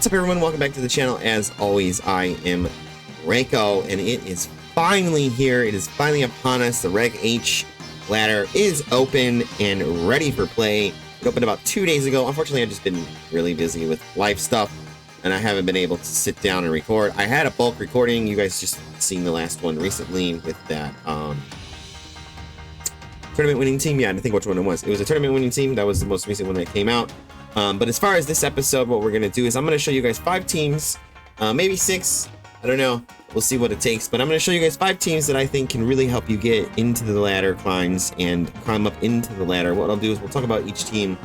What's up, everyone? Welcome back to the channel. As always, I am Reiko, and it is finally here. It is finally upon us. The Reg H ladder is open and ready for play. It opened about 2 days ago. Unfortunately, I've just been really busy with life stuff, and I haven't been able to sit down and record. I had a bulk recording. You guys just seen the last one recently with that tournament winning team. Yeah, I didn't think which one it was. It was a tournament winning team. That was the most recent one that came out. But as far as this episode, what we're going to do is I'm going to show you guys 5 teams, maybe 6. I don't know. We'll see what it takes. But I'm going to show you guys 5 teams that I think can really help you get into the ladder climbs and climb up into the ladder. What I'll do is we'll talk about each team,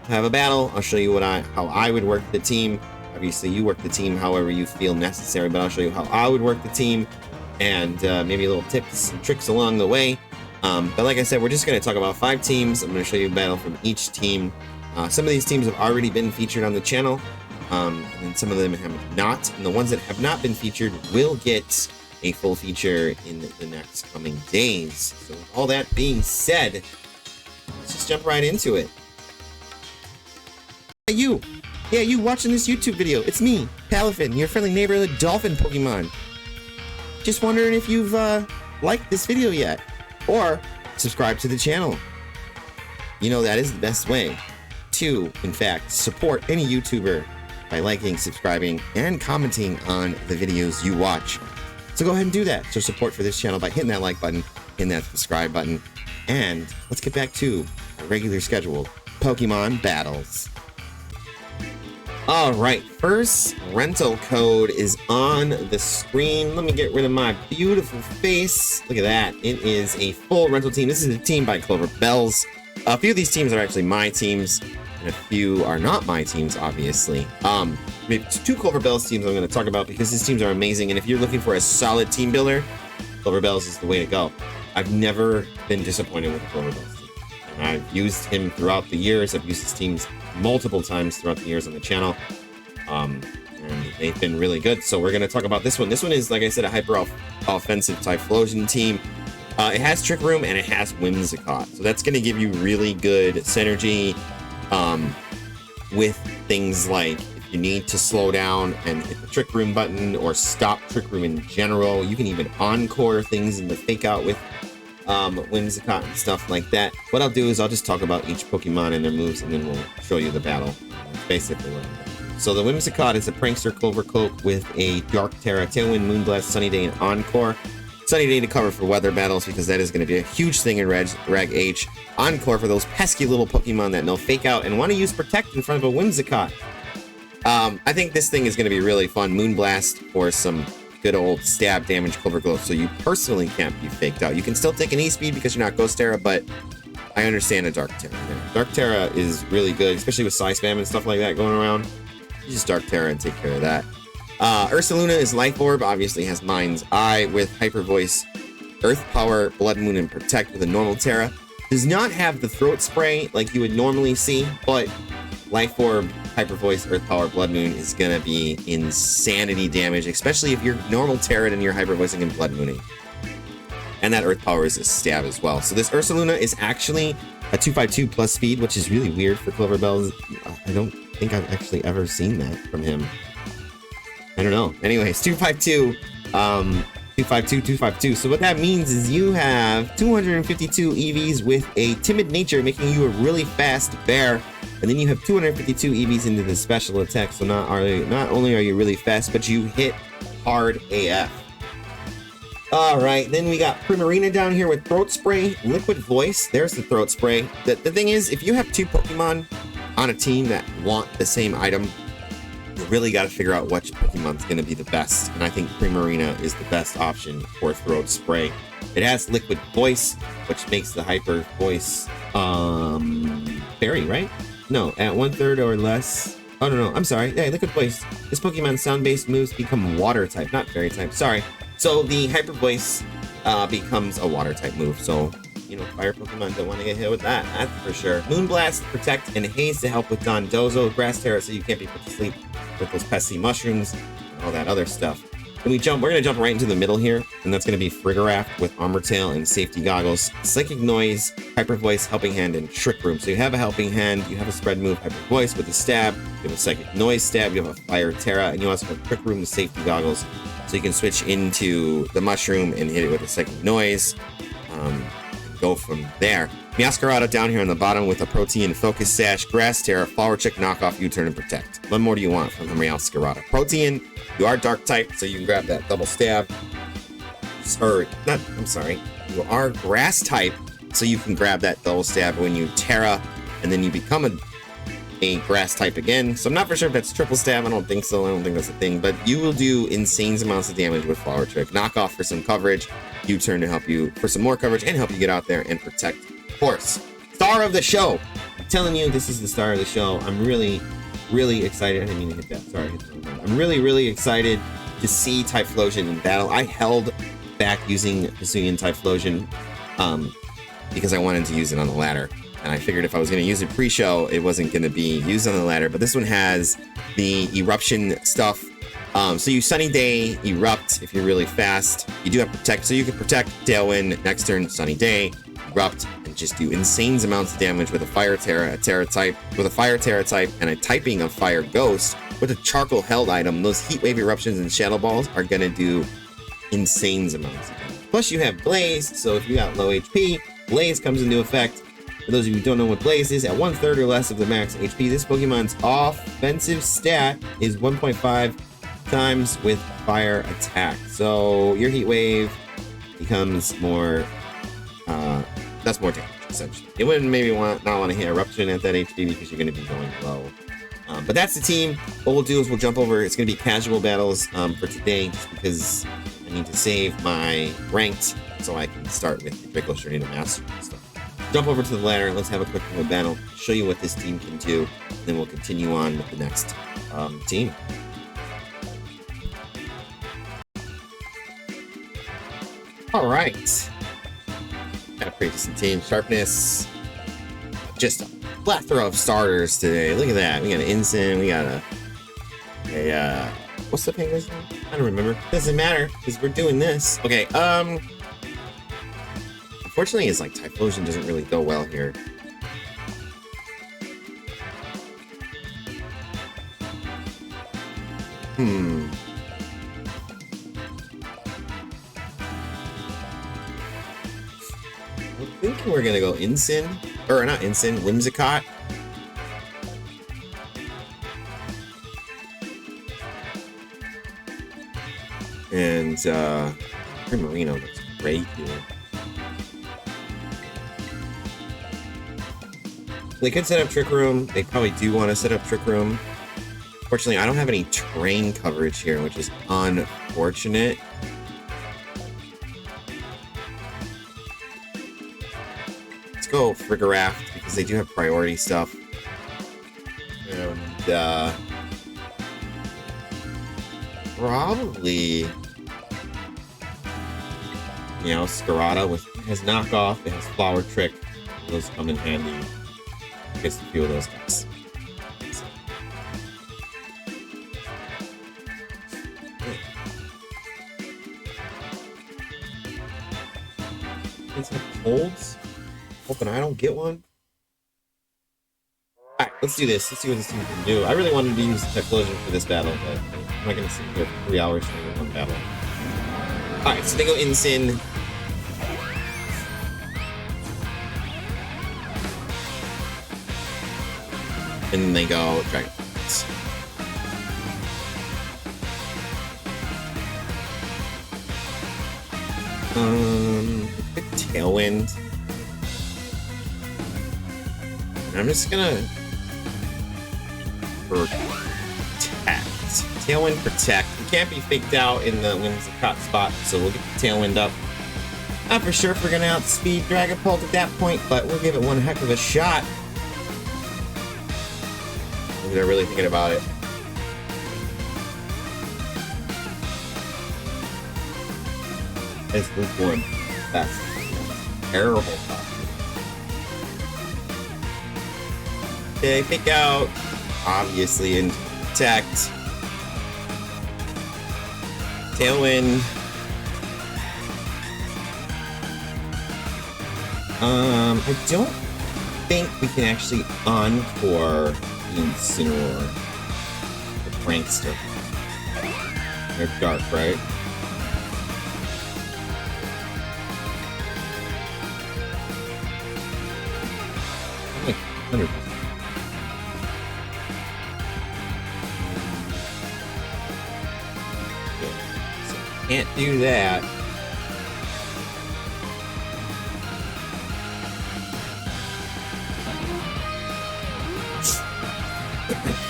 have a battle. I'll show you how I would work the team. Obviously, you work the team however you feel necessary, but I'll show you how I would work the team and maybe a little tips and tricks along the way. But like I said, we're just going to talk about 5 teams. I'm going to show you a battle from each team. Some of these teams have already been featured on the channel, and some of them have not. And the ones that have not been featured will get a full feature in the next coming days. So with all that being said, let's just jump right into it. Hey, you watching this YouTube video. It's me, Palafin, your friendly neighborhood dolphin Pokemon. Just wondering if you've liked this video yet, or subscribed to the channel. You know that is the best way to, in fact, support any YouTuber by liking, subscribing, and commenting on the videos you watch. So go ahead and do that. So support for this channel by hitting that like button, hitting that subscribe button, and let's get back to our regular scheduled Pokemon battles. All right, first rental code is on the screen. Let me get rid of my beautiful face. Look at that. It is a full rental team. This is a team by Clover Bells. A few of these teams are actually my teams, and a few are not my teams, obviously. Maybe 2 Clover Bells teams I'm going to talk about because these teams are amazing, and if you're looking for a solid team builder, Clover Bells is the way to go. I've never been disappointed with the Clover Bells team. And I've used him throughout the years. I've used his teams multiple times throughout the years on the channel, and they've been really good. So we're going to talk about this one. This one is, like I said, a hyper offensive Typhlosion team. It has Trick Room and it has Whimsicott, so that's going to give you really good synergy with things like if you need to slow down and hit the Trick Room button or stop Trick Room in general. You can even encore things in the Fake Out with Whimsicott and stuff like that. What I'll do is I'll just talk about each Pokemon and their moves, and then we'll show you the battle. Basically what I'm doing. So the Whimsicott is a Prankster Clover Cloak with a Dark Terra, Tailwind, Moonblast, Sunny Day, and Encore. Sunny Day to cover for weather battles because that is going to be a huge thing in Reg H. Encore for those pesky little Pokemon that know Fake Out and want to use Protect in front of a Whimsicott. I think this thing is going to be really fun. Moonblast for some good old stab damage Clover Glow, so you personally can't be faked out. You can still take an E-Speed because you're not Ghost Terra, but I understand a Dark Terra. Dark Terra is really good, especially with Psy Spam and stuff like that going around. You just Dark Terra and take care of that. Ursaluna is Life Orb, obviously has Mind's Eye with Hyper Voice, Earth Power, Blood Moon, and Protect with a normal Terra. Does not have the Throat Spray like you would normally see, but Life Orb, Hyper Voice, Earth Power, Blood Moon is going to be insanity damage, especially if you're normal Terra and you're Hyper Voicing and Blood Mooning. And that Earth Power is a stab as well. So this Ursaluna is actually a 252 plus speed, which is really weird for Clover Bells. I don't think I've actually ever seen that from him. I don't know. Anyways, 252, 252. So what that means is you have 252 EVs with a timid nature, making you a really fast bear. And then you have 252 EVs into the special attack. So not only are you really fast, but you hit hard AF. All right, then we got Primarina down here with Throat Spray, Liquid Voice. There's the Throat Spray. The thing is, if you have 2 Pokemon on a team that want the same item, you really got to figure out which Pokemon's going to be the best, and I think Primarina is the best option for Throat Spray. It has Liquid Voice, which makes the Hyper Voice fairy, right? No, at 1/3 or less. Oh no, I'm sorry. Yeah, Liquid Voice. This Pokemon's sound-based moves become Water type, not Fairy type. Sorry. So the Hyper Voice becomes a Water type move. So you know, fire Pokemon don't want to get hit with that. That's for sure. Moonblast, Protect, and Haze to help with Dondozo, Grass Terra, so you can't be put to sleep with those pesky mushrooms and all that other stuff. And we're gonna jump right into the middle here, and that's gonna be Frigaraft with Armor Tail and Safety Goggles, Psychic Noise, Hyper Voice, Helping Hand, and Trick Room. So you have a Helping Hand, you have a Spread Move, Hyper Voice with a Stab, you have a Psychic Noise Stab, you have a Fire Terra, and you also have Trick Room with Safety Goggles. So you can switch into the Mushroom and hit it with a Psychic Noise, and go from there. Meowscarada down here on the bottom with a Protein, Focus Sash, Grass Terra, Flower Chick, Knockoff, U-Turn, and Protect. What more do you want from the Meowscarada? Protein, you are Dark type, so you can grab that double stab. You are Grass type, so you can grab that double stab when you Terra, and then you become a Grass type again. So I'm not for sure if that's triple stab. I don't think so. I don't think that's a thing. But you will do insane amounts of damage with Flower Trick. Knockoff for some coverage. U-Turn to help you for some more coverage and help you get out there and protect. Of course, star of the show. I'm telling you, this is the star of the show. I'm really, really excited. I didn't mean to hit that. Sorry, I hit the wrong button. I'm really, really excited to see Typhlosion in battle. I held back using Hisuian Typhlosion because I wanted to use it on the ladder. And I figured if I was going to use it pre-show, it wasn't going to be used on the ladder. But this one has the eruption stuff. So you Sunny Day, Erupt if you're really fast. You do have Protect, so you can Protect, Tailwind, next turn, Sunny Day, Erupt, and just do insane amounts of damage with a Fire Terra, a Terra type, with a Fire Terra type, and a typing of Fire Ghost. With a Charcoal Held item, those Heat Wave Eruptions and Shadow Balls are going to do insane amounts of damage. Plus you have Blaze, so if you got low HP, Blaze comes into effect. For those of you who don't know what Blaze is, at 1/3 or less of the max HP, this Pokemon's offensive stat is 1.5 times with fire attack. So your Heat Wave becomes more, that's more damage, essentially. You wouldn't maybe not want to hit Eruption at that HP because you're going to be going low. But that's the team. What we'll do is we'll jump over. It's going to be casual battles for today just because I need to save my ranked so I can start with the Draco Journey to Master and stuff. Jump over to the ladder. Let's have a quick little battle. Show you what this team can do. And then we'll continue on with the next team. All right. Got a pretty decent team. Sharpness. Just a plethora of starters today. Look at that. We got an Ensign. We got a what's the penguin's name? I don't remember. Doesn't matter because we're doing this. Okay. Unfortunately, it's like Typhlosion doesn't really go well here. I think we're gonna go Ensign, or not Ensign, Whimsicott. And Primarino looks great here. They could set up Trick Room. They probably do want to set up Trick Room. Fortunately, I don't have any terrain coverage here, which is unfortunate. Let's go Frigaraft because they do have priority stuff. And probably, you know, Scarlet has knockoff, it has Flower Trick. Those come in handy. I guess a few of those guys. These have colds. Hoping I don't get one. Alright, let's do this. Let's see what this team can do. I really wanted to use Typhlosion for this battle, but I'm not going to sit here for 3 hours trying to get one battle. Alright, so they go Ensign. And then they go Dragon Pulse. Tailwind. I'm just gonna protect. Tailwind protect. We can't be faked out in the Whimsicott spot, so we'll get the Tailwind up. Not for sure if we're gonna outspeed Dragapult at that point, but we'll give it one heck of a shot. They're really thinking about it. It's lukewarm. That's terrible. Okay, pick out. Obviously, and protect. Tailwind. I don't think we can actually encore the Incineroar. The Prankster. They're dark, right? I'm like 100%. So can't do that.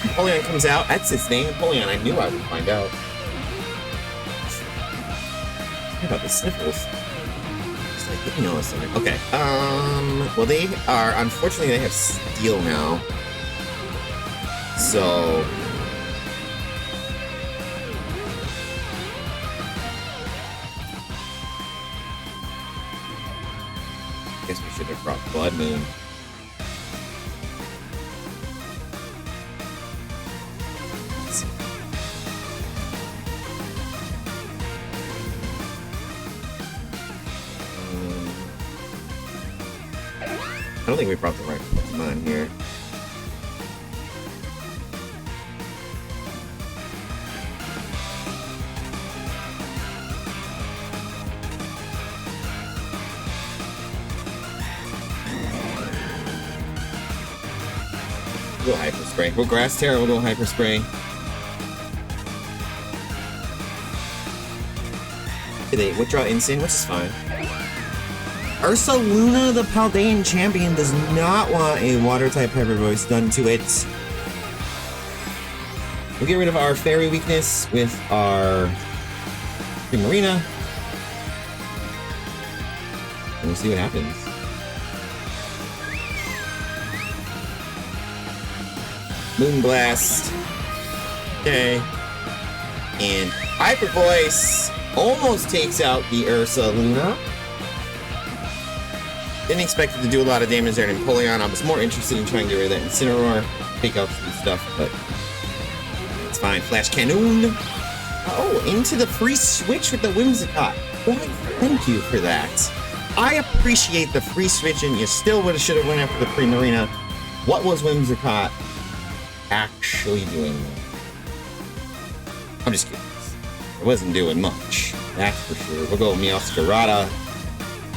Napoleon comes out. That's its name, Napoleon. I knew I would find out. What about the sniffles? Just like, you know, something. Okay. Well, they are. Unfortunately, they have steel now. So. I guess we should have brought Blood Moon. I don't think we brought the right Pokemon here. We'll Hyper Spray. We'll Grass Terra, we'll Hyper Spray. They withdraw Insane, which is fine. Ursa Luna, the Paldean champion, does not want a Water-type Hyper Voice done to it. We'll get rid of our Fairy weakness with our Primarina. And we'll see what happens. Moonblast. Okay. And Hyper Voice almost takes out the Ursa Luna. Didn't expect it to do a lot of damage there in Napoleon. I was more interested in trying to get rid of that Incineroar, take out some stuff, but it's fine. Flash Cannon. Oh, into the free switch with the Whimsicott. Why, thank you for that. I appreciate the free switch, and you still would have should have went after the Primarina. What was Whimsicott actually doing? I'm just kidding. It wasn't doing much. That's for sure. We'll go Meowscarada.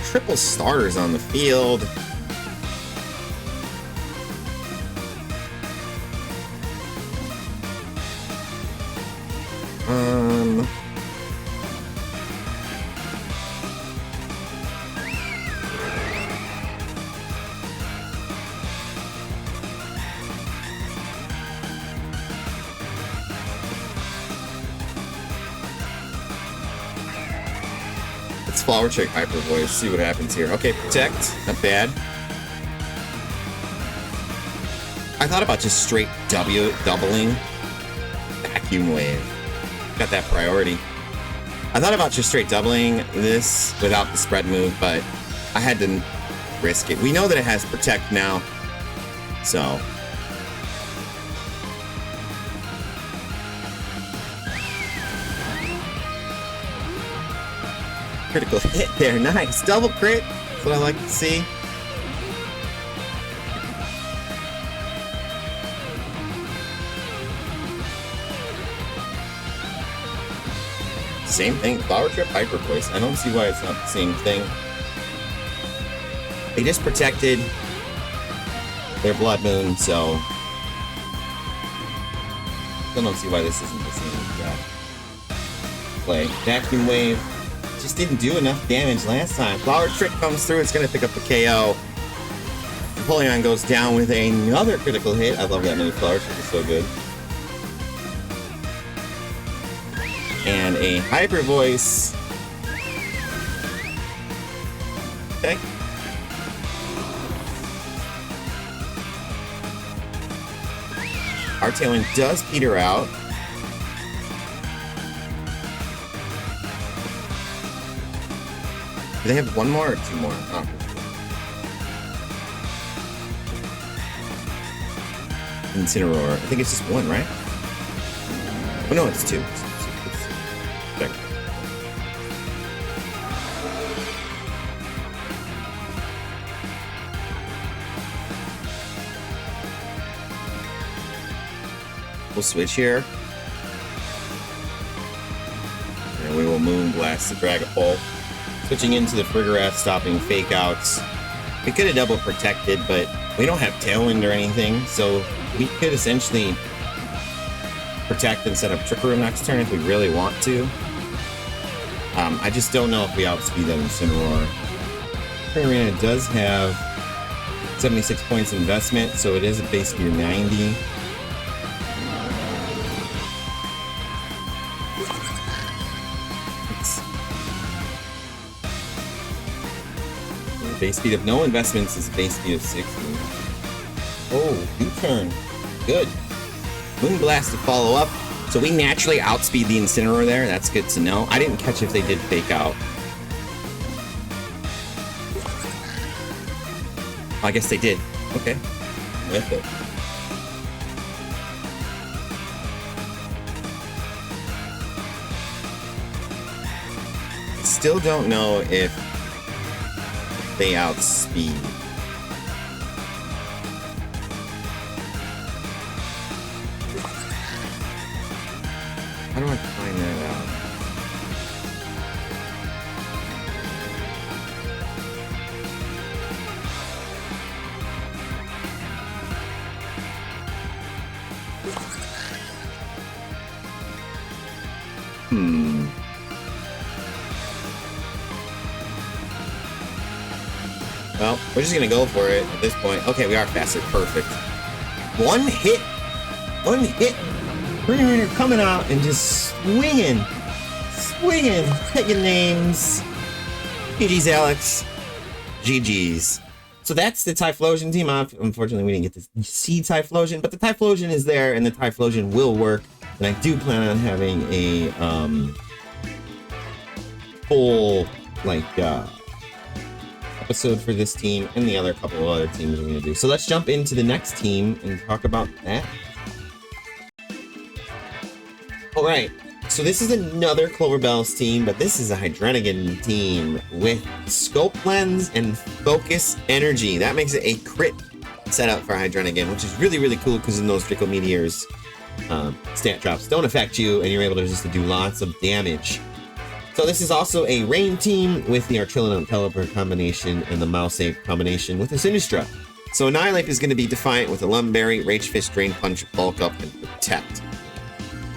Triple starters on the field. Let's Flower Trick Hyper Voice, see what happens here. Okay, Protect, not bad. I thought about just straight doubling Vacuum Wave. Got that priority. I thought about just straight doubling this without the spread move, but I had to risk it. We know that it has Protect now, so. Critical hit there, nice. Double crit, that's what I like to see. Same thing, Flower Trip, Hyper Voice. I don't see why it's not the same thing. They just protected their Blood Moon, so still don't see why this isn't the same play. Vacuum Wave just didn't do enough damage last time. Flower Trick comes through, it's gonna pick up the KO. Napoleon goes down with another critical hit. I love that move. Flower Trick is so good. And a Hyper Voice. Okay. Our Tailwind does peter out. Do they have one more or two more? Oh. Incineroar. I think it's just one, right? Oh no, it's two. We'll switch here. And we will Moon Blast the Dragapult. Switching into the Frigoreth, stopping Fake Outs. We could have double protected, but we don't have Tailwind or anything, so we could essentially protect and set up Trick Room next turn if we really want to. I just don't know if we outspeed that Incineroar. Arena does have 76 points investment, so it is a base speed of 90. Base speed of no investments is a base speed of 60. Oh, U-turn. Good. Moon Blast to follow up. So we naturally outspeed the Incineroar there. That's good to know. I didn't catch if they did Fake Out. I guess they did. Okay. With it. I still don't know if they outspeed. How do I find that out? Well, we're just gonna go for it at this point. Okay, we are faster. Perfect. One hit. Green Ranger coming out and just swinging, taking names. GG's, Alex. GG's. So that's the Typhlosion team. Unfortunately, we didn't get to see Typhlosion, but the Typhlosion is there, and the Typhlosion will work. And I do plan on having a full episode for this team and the other couple of other teams we're gonna do. So let's jump into the next team and talk about that. All right, so this is another Clover Bells team, but this is a Hydreigon team with Scope Lens and Focus Energy. That makes it a crit setup for Hydreigon, which is really, really cool because those Draco Meteors stat drops don't affect you, and you're able to just do lots of damage. So this is also a Rain team with the Artrillion Pelipper combination and the Mouseape combination with a Sinistra. So Annihilate is going to be Defiant with a Lumberry, Rage Fist, Drain Punch, Bulk Up, and Protect.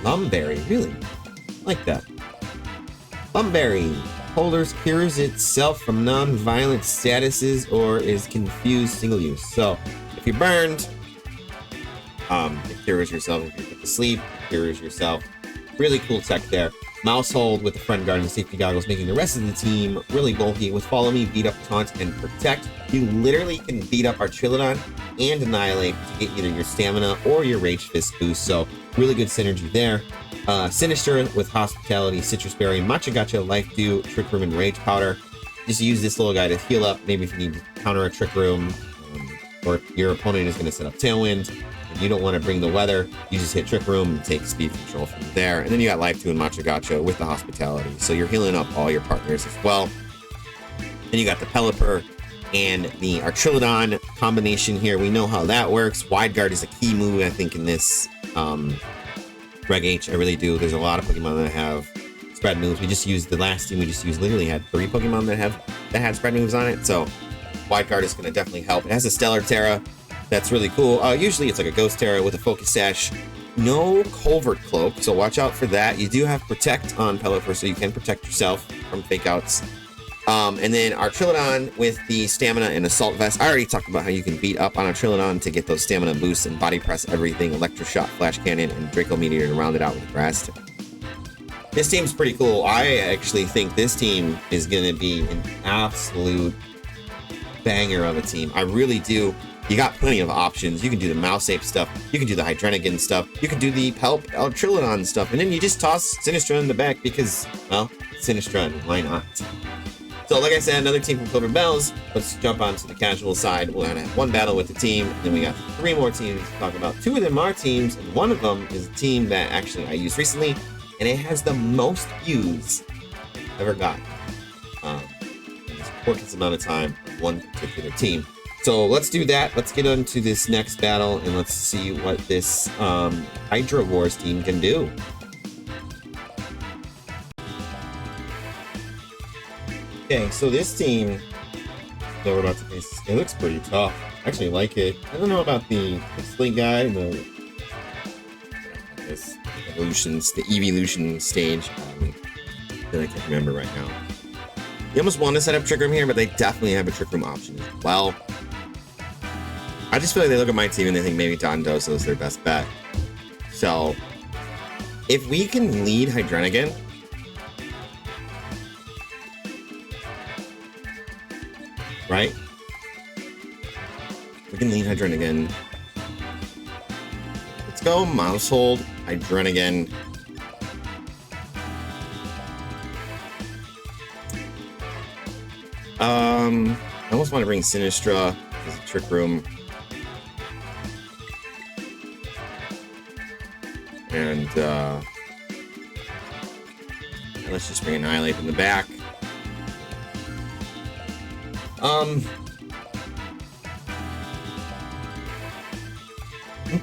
Lumberry, really? I like that. Lumberry. Holders cures itself from non-violent statuses or is confused single use. So if you're burned, it cures yourself. If you're put to sleep, it cures yourself. Really cool tech there. Mouse Hold with the Friend Guard and Safety Goggles, making the rest of the team really bulky with Follow Me, Beat Up, Taunt, and Protect. You literally can beat up Artrillion and Annihilate to get either your Stamina or your Rage Fist boost, so really good synergy there. Sinister with Hospitality, Citrus Berry, Matcha Gotcha, Life Dew, Trick Room, and Rage Powder. Just use this little guy to heal up, maybe if you need to counter a Trick Room, or if your opponent is going to set up Tailwind, and you don't want to bring the weather, you just hit Trick Room and take speed control from there. And then you got Life Dew and Matcha Gotcha with the Hospitality, so you're healing up all your partners as well. Then you got the Pelipper and the Artrillion combination here. We know how that works. Wide Guard is a key move, I think, in this Reg H. I really do. There's a lot of Pokemon that have spread moves. We just used the last team we just used literally had 3 Pokemon that had spread moves on it. So Wide Guard is going to definitely help. It has a Stellar Terra. That's really cool. Usually it's like a Ghost Terra with a Focus Sash. No Covert Cloak, so watch out for that. You do have Protect on Pelipper, so you can protect yourself from Fake Outs. And then Artrillion with the Stamina and Assault Vest. I already talked about how you can beat up on Artrillion to get those Stamina boosts and Body Press everything, Electroshock, Flash Cannon, and Draco Meteor to round it out with Grass. This team's pretty cool. I actually think this team is going to be an absolute banger of a team. I really do. You got plenty of options. You can do the Mouseape stuff. You can do the Hydreigon stuff. You can do the Artrillion stuff. And then you just toss Sinistra in the back because, well, Sinistra, why not? So, like I said, another team from Clover Bells. Let's jump onto the casual side. We're going to have 1 battle with the team. And then we got 3 more teams to talk about. 2 of them are teams, and 1 of them is a team that actually I used recently. And it has the most views ever got. In this short amount of time of one particular team. So let's do that. Let's get into this next battle and let's see what this Hydra Wars team can do. Okay, so this team that we're about to face, it looks pretty tough. I actually like it. I don't know about the Pixlate guy, this evolutions, the evolution stage that I can't remember right now. You almost want to set up Trick Room here, but they definitely have a Trick Room option as well. I just feel like they look at my team and they think maybe Dondoso is their best bet. So, if we can lead Hydrenigan, right? We can lead Hydrenigan. Let's go Mousehold, Hydrenigan. I almost want to bring Sinistra as a Trick Room. And let's just bring Annihilate in the back. No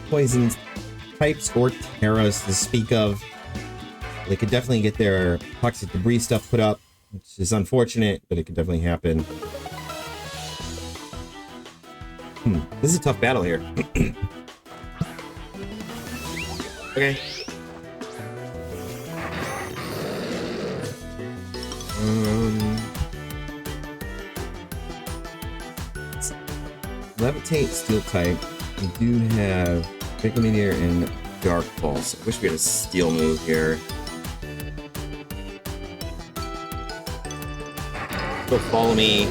poison types or terras to speak of. They could definitely get their toxic debris stuff put up, which is unfortunate, but it could definitely happen. This is a tough battle here. Okay. Levitate Steel type. We do have Draco Meteor and Dark Pulse. I wish we had a Steel move here. So follow me.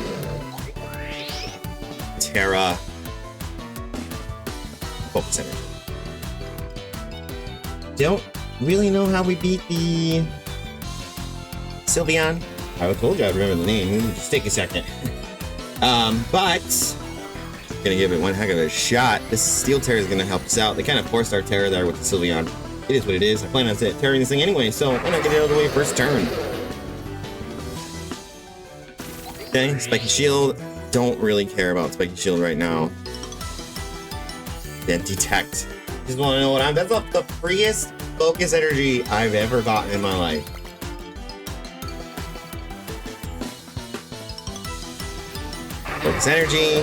Terra. Focus Energy. Don't really know how we beat the Sylveon. I told you I'd remember the name. Just take a second. But gonna give it one heck of a shot. This Steel Terra is gonna help us out. They kind of forced our Terra there with the Sylveon. It is what it is. I plan on tearing this thing anyway, so why not get it out of the way first turn? Okay, Spiky Shield. Don't really care about Spiky Shield right now. Then Detect. Just want to know what that's the freest Focus Energy I've ever gotten in my life. Focus Energy.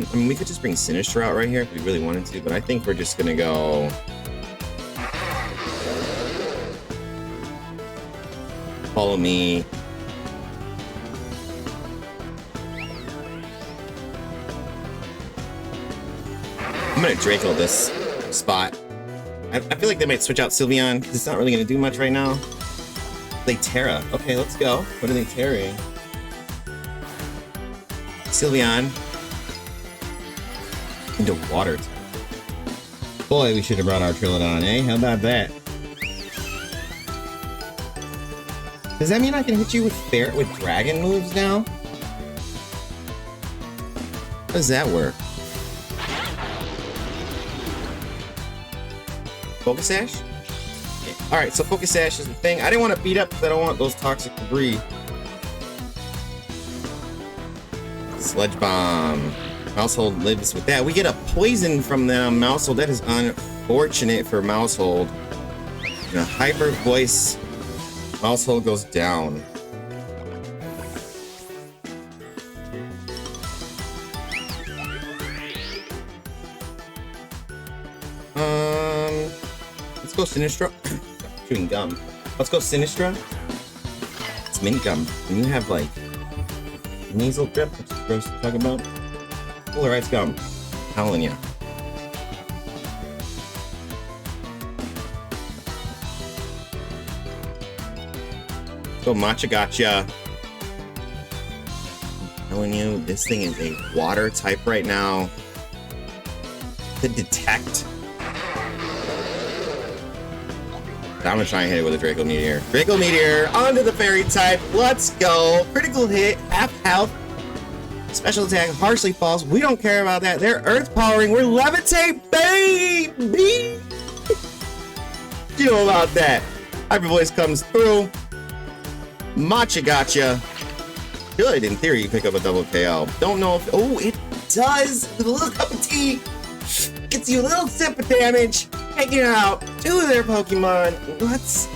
I mean, we could just bring Sinistra out right here if we really wanted to, but I think we're just gonna go follow me. I'm gonna Draco this spot. I feel like they might switch out Sylveon because it's not really gonna do much right now. They Terra. Okay, let's go. What are they tearing? Sylveon into water type. Boy, we should have brought our Trilodon, eh? How about that? Does that mean I can hit you with dragon moves now? How does that work? Focus Sash? Yeah. Alright, so Focus Sash is the thing. I didn't want to beat up because I don't want those toxic debris. Sludge Bomb. Mousehold lives with that. We get a poison from them, Mousehold. That is unfortunate for Mousehold. And a Hyper Voice. Mousehold goes down. Let's go Sinistra. Chewing gum. Let's go Sinistra. It's mint gum. And you have like nasal drip, which is gross to talk about. Polarized gum. Howling ya. Go Matcha Gotcha. I'm telling you, this thing is a water type right now. The Detect. I'm gonna try and hit it with a Draco Meteor. Draco Meteor onto the Fairy type. Let's go. Critical hit, half health. Special attack harshly falls. We don't care about that. They're earth powering. We're levitate, baby. You know about that. Hyper voice comes through. Matcha gotcha. Good, in theory, you pick up a double KO. Don't know if, oh, it does. A little cup of tea gets you a little sip of damage. Taking out two of their Pokemon. Let's,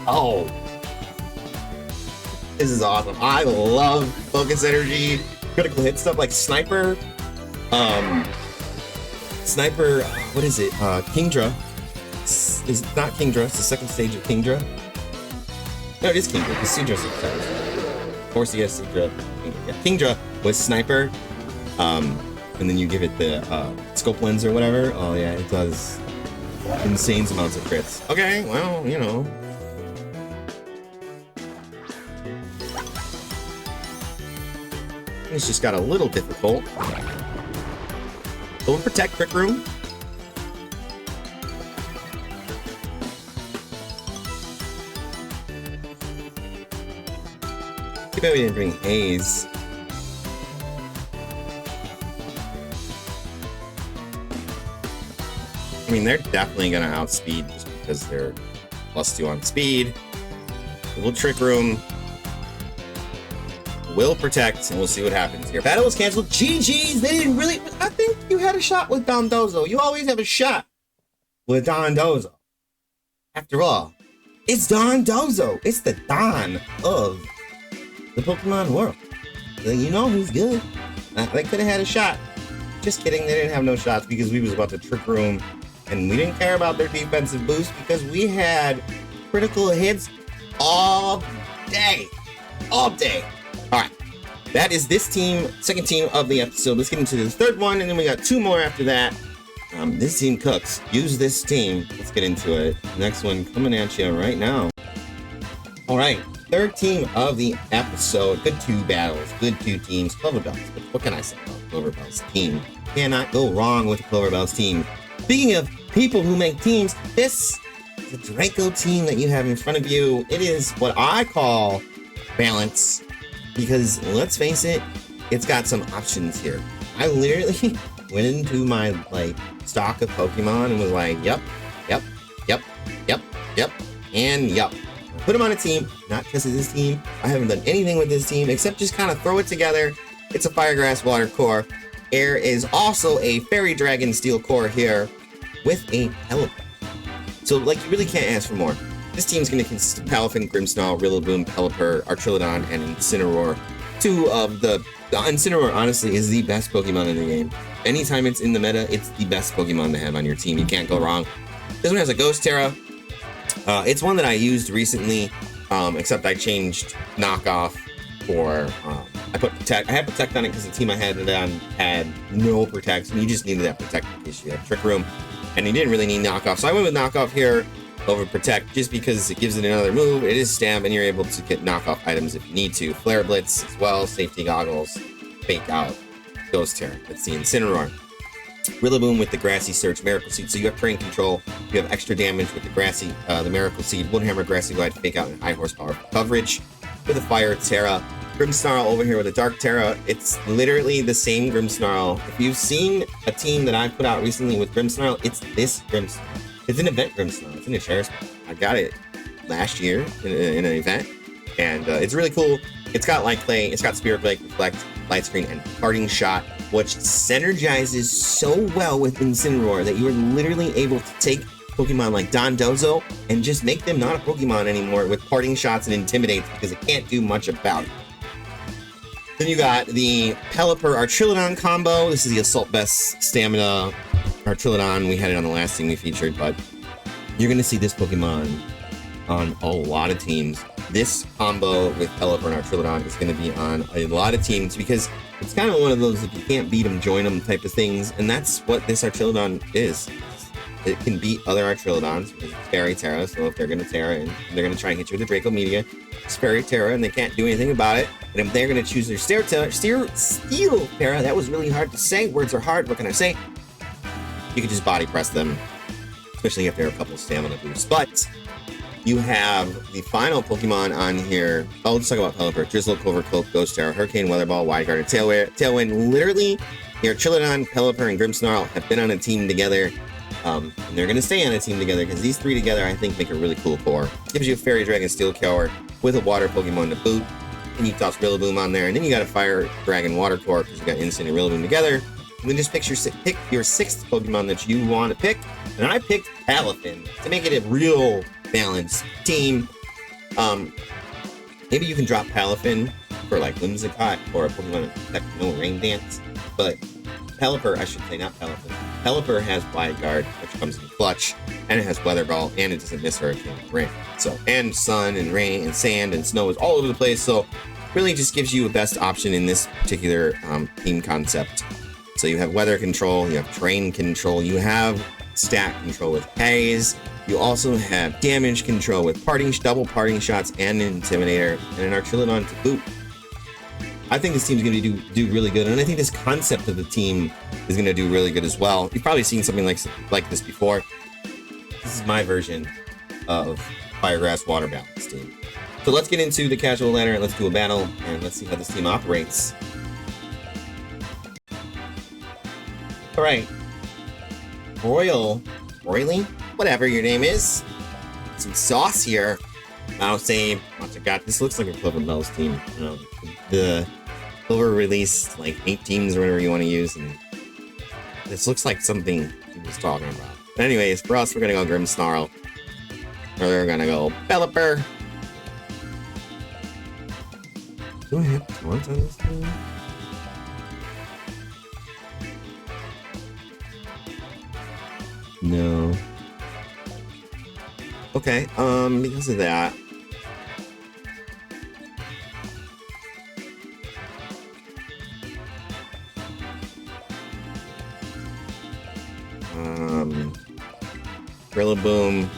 oh. This is awesome. I love focus energy. Critical hit stuff like Sniper. Sniper, what is it? Kingdra. It's not Kingdra, it's the second stage of Kingdra. No, it is Kingdra, because Seedra's the first. Of course, yes, Seedra. Yeah, Kingdra was Sniper. And then you give it the scope lens or whatever. Oh yeah, it does insane amounts of crits. Okay, well, you know. It's just got a little difficult. Overprotect Trick Room. Too bad we didn't bring Haze. I mean, they're definitely gonna outspeed just because they're +2 on speed. A little Trick Room. Will protect, and we'll see what happens here. Battle was canceled. GG's. They didn't really. I think you had a shot with Dondozo. You always have a shot with Dondozo. After all, it's Dondozo. It's the Don of the Pokemon world. You know who's good. They could have had a shot. Just kidding. They didn't have no shots because we was about to Trick Room, and we didn't care about their defensive boost because we had critical hits all day. All day. All right, that is this team, second team of the episode. Let's get into the third one, and then we got two more after that. This team cooks. Use this team. Let's get into it. Next one coming at you right now. All right, third team of the episode. Good two battles, good two teams. Cloverbells. But what can I say about Cloverbell's team? Cannot go wrong with Cloverbell's team. Speaking of people who make teams, this is the Draco team that you have in front of you. It is what I call balance. Because let's face it, it's got some options here. I literally went into my stock of Pokemon and was like, yep, and yep. Put them on a team, not because of this team. I haven't done anything with this team except just kind of throw it together. It's a Fire, Grass, Water core. There is also a Fairy Dragon Steel core here with a Pelipper. So you really can't ask for more. This team's going to consist of Palafin, Grimmsnarl, Rillaboom, Pelipper, Archilodon, and Incineroar. Two of the Incineroar, honestly, is the best Pokemon in the game. Anytime it's in the meta, it's the best Pokemon to have on your team. You can't go wrong. This one has a Ghost Terra. It's one that I used recently, except I changed knockoff for... I put Protect. I had Protect on it because the team I had it on had no Protect, and you just needed that Protect in case you had Trick Room, and you didn't really need knockoff. So I went with knockoff here over Protect just because it gives it another move. It is stamp, and you're able to get knockoff items if you need to. Flare Blitz as well, Safety Goggles, Fake Out, Ghost Terra. Let's see, Incineroar. Rillaboom with the Grassy Surge, Miracle Seed. So you have terrain control. You have extra damage with the Grassy, the Miracle Seed, Woodhammer, Grassy Glide, Fake Out, and high horsepower coverage. With a Fire Terra. Grimmsnarl over here with a Dark Terra. It's literally the same Grimmsnarl. If you've seen a team that I put out recently with Grimmsnarl, it's this Grimmsnarl. It's an event Grimmsnarl. It's in a share spot. I got it last year in an event, and it's really cool. It's got Light Clay, it's got Spirit Blade, Reflect, Light Screen, and Parting Shot, which synergizes so well with Incineroar that you are literally able to take Pokemon like Dondozo and just make them not a Pokemon anymore with Parting Shots and Intimidate because it can't do much about it. Then you got the Pelipper Archilodon combo. This is the Assault Vest Stamina Archilodon. We had it on the last team we featured, but you're going to see this Pokemon on a lot of teams. This combo with Pelipper and Archilodon is going to be on a lot of teams because it's kind of one of those if you can't beat them, join them type of things, and that's what this Archilodon is. It can beat other Archilodons because it's Fairy Terra, so if they're going to Terra and they're going to try and hit you with the Draco Media, it's Fairy Terra and they can't do anything about it. And if they're going to choose their Steel Terra, that was really hard to say. Words are hard, what can I say? You can just body press them, especially if they're a couple stamina boosts. But you have the final Pokemon on here. Oh, let's talk about Pelipper. Drizzle, Clover, Cloak, Ghost Tower, Hurricane, Weather Ball, Wide Guard, and Tailwind. Literally, your Trilodon, Pelipper, and Grimmsnarl have been on a team together. And they're going to stay on a team together because these three together, I think, make a really cool core. Gives you a Fairy Dragon Steel Core with a Water Pokemon to boot. And you toss Rillaboom on there. And then you got a Fire Dragon Water Core because you got Instant and Rillaboom together. And then just pick your sixth Pokemon that you want to pick. And I picked Palafin to make it a real balanced team. Maybe you can drop Palafin for like Whimsicott or a Pokemon that can no Rain Dance. But Pelipper, I should say, not Palafin. Pelipper has Wide Guard, which comes in clutch, and it has Weather Ball, and it doesn't miss Hurricane and Rain. So, and sun and rain and sand and snow is all over the place. So, really just gives you a best option in this particular team concept. So you have weather control, you have terrain control, you have stat control with haze, you also have damage control with double parting shots and an Intimidator, and an Archilodon to boot. I think this team's going to do really good, and I think this concept of the team is going to do really good as well. You've probably seen something like this before. This is my version of Firegrass Water Balance team. So let's get into the casual ladder and let's do a battle, and let's see how this team operates. All right, Roily, whatever your name is, some sauce here. I'll say, this looks like a Clover Bells team. You know, the Clover released like 8 teams or whatever you want to use, and this looks like something he was talking about. But anyways, for us, we're gonna go Grimmsnarl. We're gonna go Pelipper. Do I have taunts on this thing? No. Okay, because of that. Rillaboom.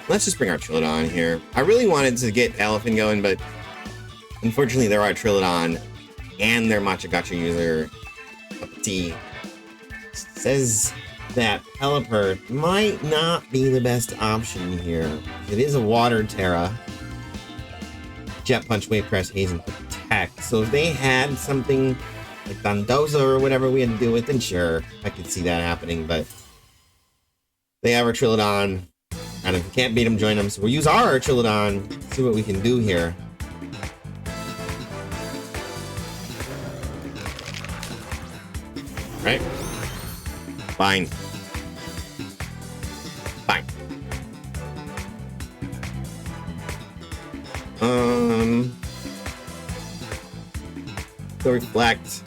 Let's just bring our Trilodon here. I really wanted to get Elephant going, but unfortunately there are Trilodon and their Machagacha user Cup of Tea says that Pelipper might not be the best option here. It is a Water Terra. Jet Punch, Wave Crash, Haze, and Protect. So if they had something like Dondozo or whatever we had to deal with, then sure, I could see that happening, but they have our Trilodon, and if we can't beat them, join them. So we'll use our Trilodon, see what we can do here. Right? Fine. Fine. Go Reflect.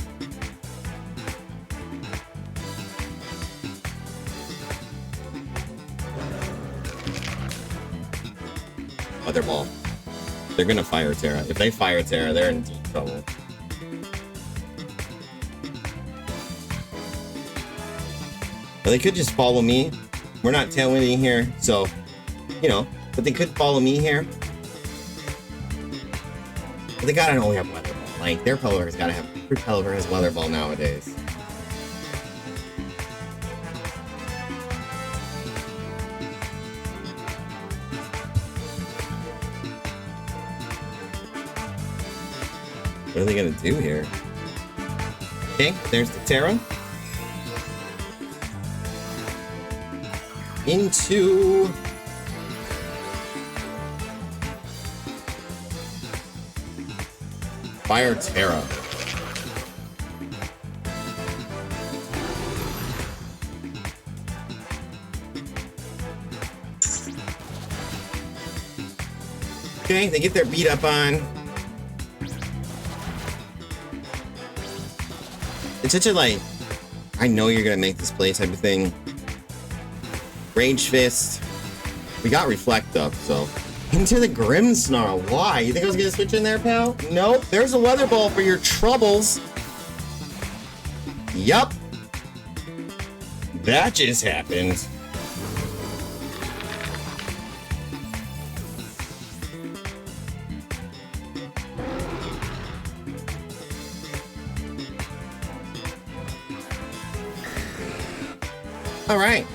Weather Ball. They're gonna Fire Terra. If they Fire Terra, they're in deep trouble. But they could just follow me. We're not tailwinding here, so, you know, but they could follow me here. But they gotta only have Weather Ball. Like, their Pelipper has gotta have, every Pelipper has Weather Ball nowadays. What are they gonna do here? Okay, there's the Terra. Into Fire Terra. Okay, they get their beat up on. It's such a, like, I know you're gonna make this play type of thing. Rage Fist. We got Reflect up, so. Into the Grimmsnarl. Why? You think I was gonna switch in there, pal? Nope. There's a Weather Ball for your troubles. Yup. That just happened. All right.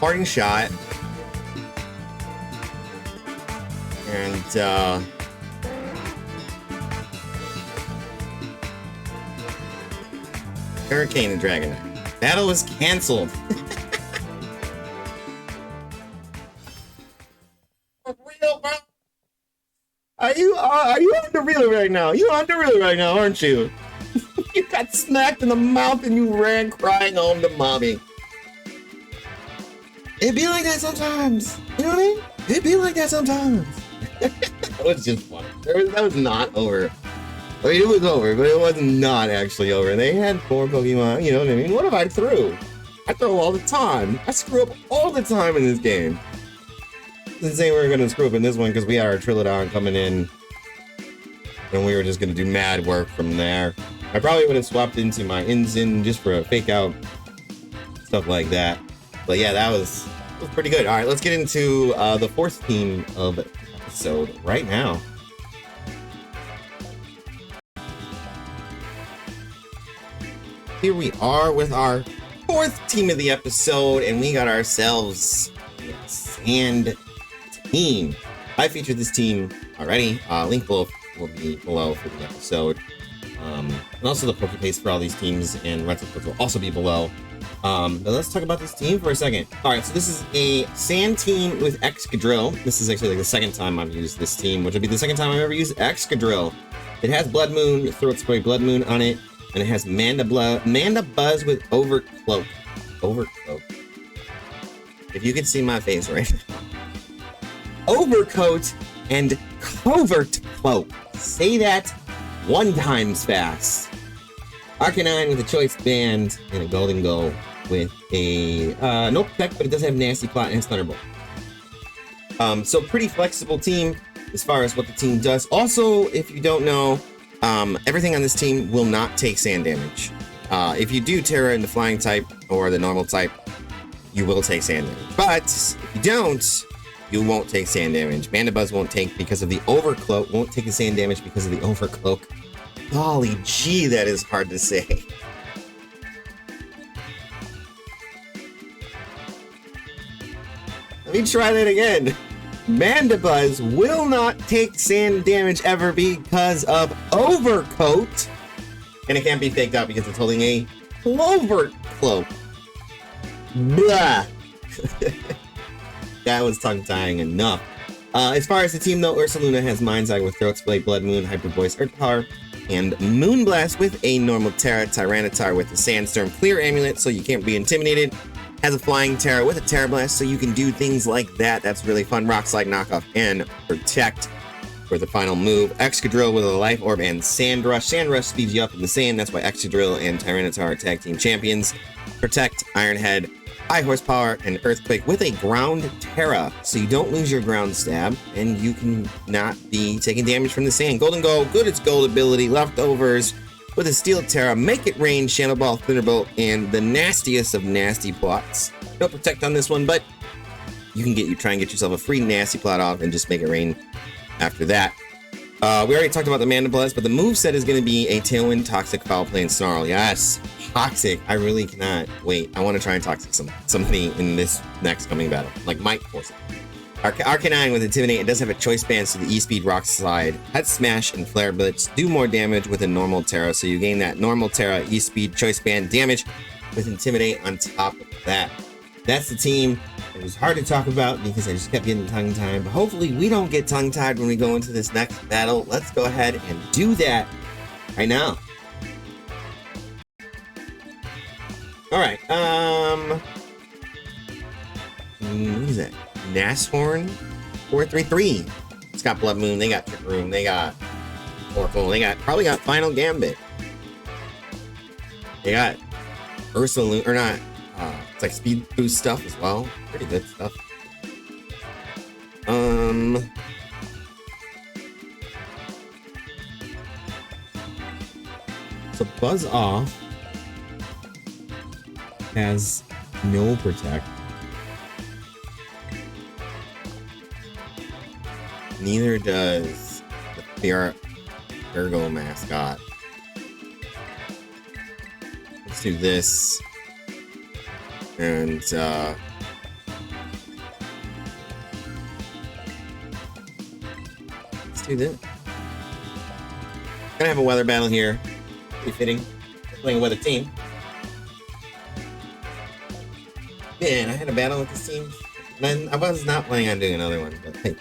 parting shot. And, Hurricane and Dragonite. Battle was canceled. For real, bro? Are you on the reel right now? You on the reel right now, aren't you? You got smacked in the mouth and you ran crying home to mommy. It'd be like that sometimes. You know what I mean? It'd be like that sometimes. That was just funny. That was not over. I mean, it was over, but it was not actually over. They had 4 Pokemon, you know what I mean? What if I threw? I throw all the time. I screw up all the time in this game. Didn't say we were going to screw up in this one because we had our Trilodon coming in. And we were just going to do mad work from there. I probably would have swapped into my Inzin just for a fake out. Stuff like that. But yeah, that was pretty good. All right, let's get into the 4th team of the episode right now. Here we are with our 4th team of the episode, and we got ourselves a Sand team. I featured this team already. Link below will be below for the episode. And also the PokePaste for all these teams and rental codes will also be below. But let's talk about this team for a second. Alright, so this is a Sand team with Excadrill. This is actually like the 2nd time I've used this team, which will be the 2nd time I've ever used Excadrill. It has Blood Moon, Throat Spray Blood Moon on it. And it has Manda Buzz with Overcloak. Overcloak. If you could see my face right now. Overcoat and Covert Cloak. Say that 1 time fast. Arcanine with a Choice Band and a Golden Go with a no Protect, but it does have Nasty Plot and Thunderbolt. So pretty flexible team as far as what the team does. Also, if you don't know, everything on this team will not take sand damage. If you do Terra in the flying type or the normal type, you will take sand damage. But if you don't, you won't take sand damage. Mandibuzz won't take because of the Overcloak, won't take the sand damage because of the Overcloak. Golly gee, that is hard to say. Let me try that again. Mandibuzz will not take sand damage ever because of Overcoat. And it can't be faked out because it's holding a Clover Cloak. Blah. That was tongue-tying enough. As far as the team though, Ursaluna has Mind's Eye with Throat Spray, Blood Moon, Hyper Voice, Earth Power, and Moonblast with a normal Terra, Tyranitar with the Sandstorm Clear Amulet so you can't be intimidated. Has a Flying Terra with a Terra Blast, so you can do things like that. That's really fun. Rock Slide, Knockoff, and Protect for the final move. Excadrill with a Life Orb and Sand Rush. Sand Rush speeds you up in the sand. That's why Excadrill and Tyranitar are tag team champions. Protect, Iron Head, High Horsepower, and Earthquake with a Ground Terra, so you don't lose your Ground Stab, and you can not be taking damage from the sand. Golden Go, good its gold ability. Leftovers with a Steel Terra, Make It Rain, Shadow Ball, Thunderbolt, and the nastiest of nasty plots. No Protect on this one, but you can try and get yourself a free nasty plot off and just Make It Rain after that. We already talked about the Mandibuzz, but the moveset is going to be a Tailwind, Toxic, Foul Play, and Snarl. Yes, Toxic. I really cannot wait. I want to try and Toxic something in this next coming battle. Like, might force it. Arcanine with Intimidate, it does have a Choice Band, so the E-Speed, Rock Slide, Head Smash, and Flare Blitz do more damage with a normal Terra, so you gain that normal Terra, E-Speed, Choice Band damage with Intimidate on top of that. That's the team. It was hard to talk about because I just kept getting tongue-tied, but hopefully we don't get tongue-tied when we go into this next battle. Let's go ahead and do that right now. Alright, what is that? Nashorn 433. It's got Blood Moon, they got Trick Room, they got Oracle, probably got Final Gambit. They got Ursaluna, or not, it's like speed boost stuff as well. Pretty good stuff. So Buzz Off has no Protect. Neither does the Virgo mascot. Let's do this. And let's do this. Gonna have a weather battle here. Pretty fitting. Playing a weather team. Man, I had a battle with this team. Man, I was not planning on doing another one, but hey,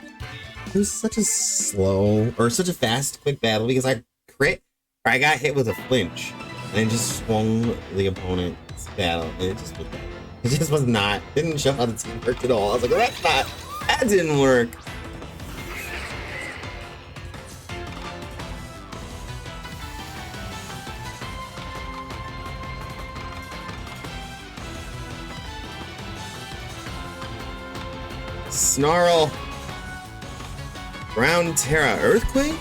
it was such a slow or such a fast, quick battle because I crit or I got hit with a flinch and just swung the opponent's battle. And it just was not, didn't show how the team worked at all. I was like, well, that didn't work. Snarl, Ground Terra, Earthquake?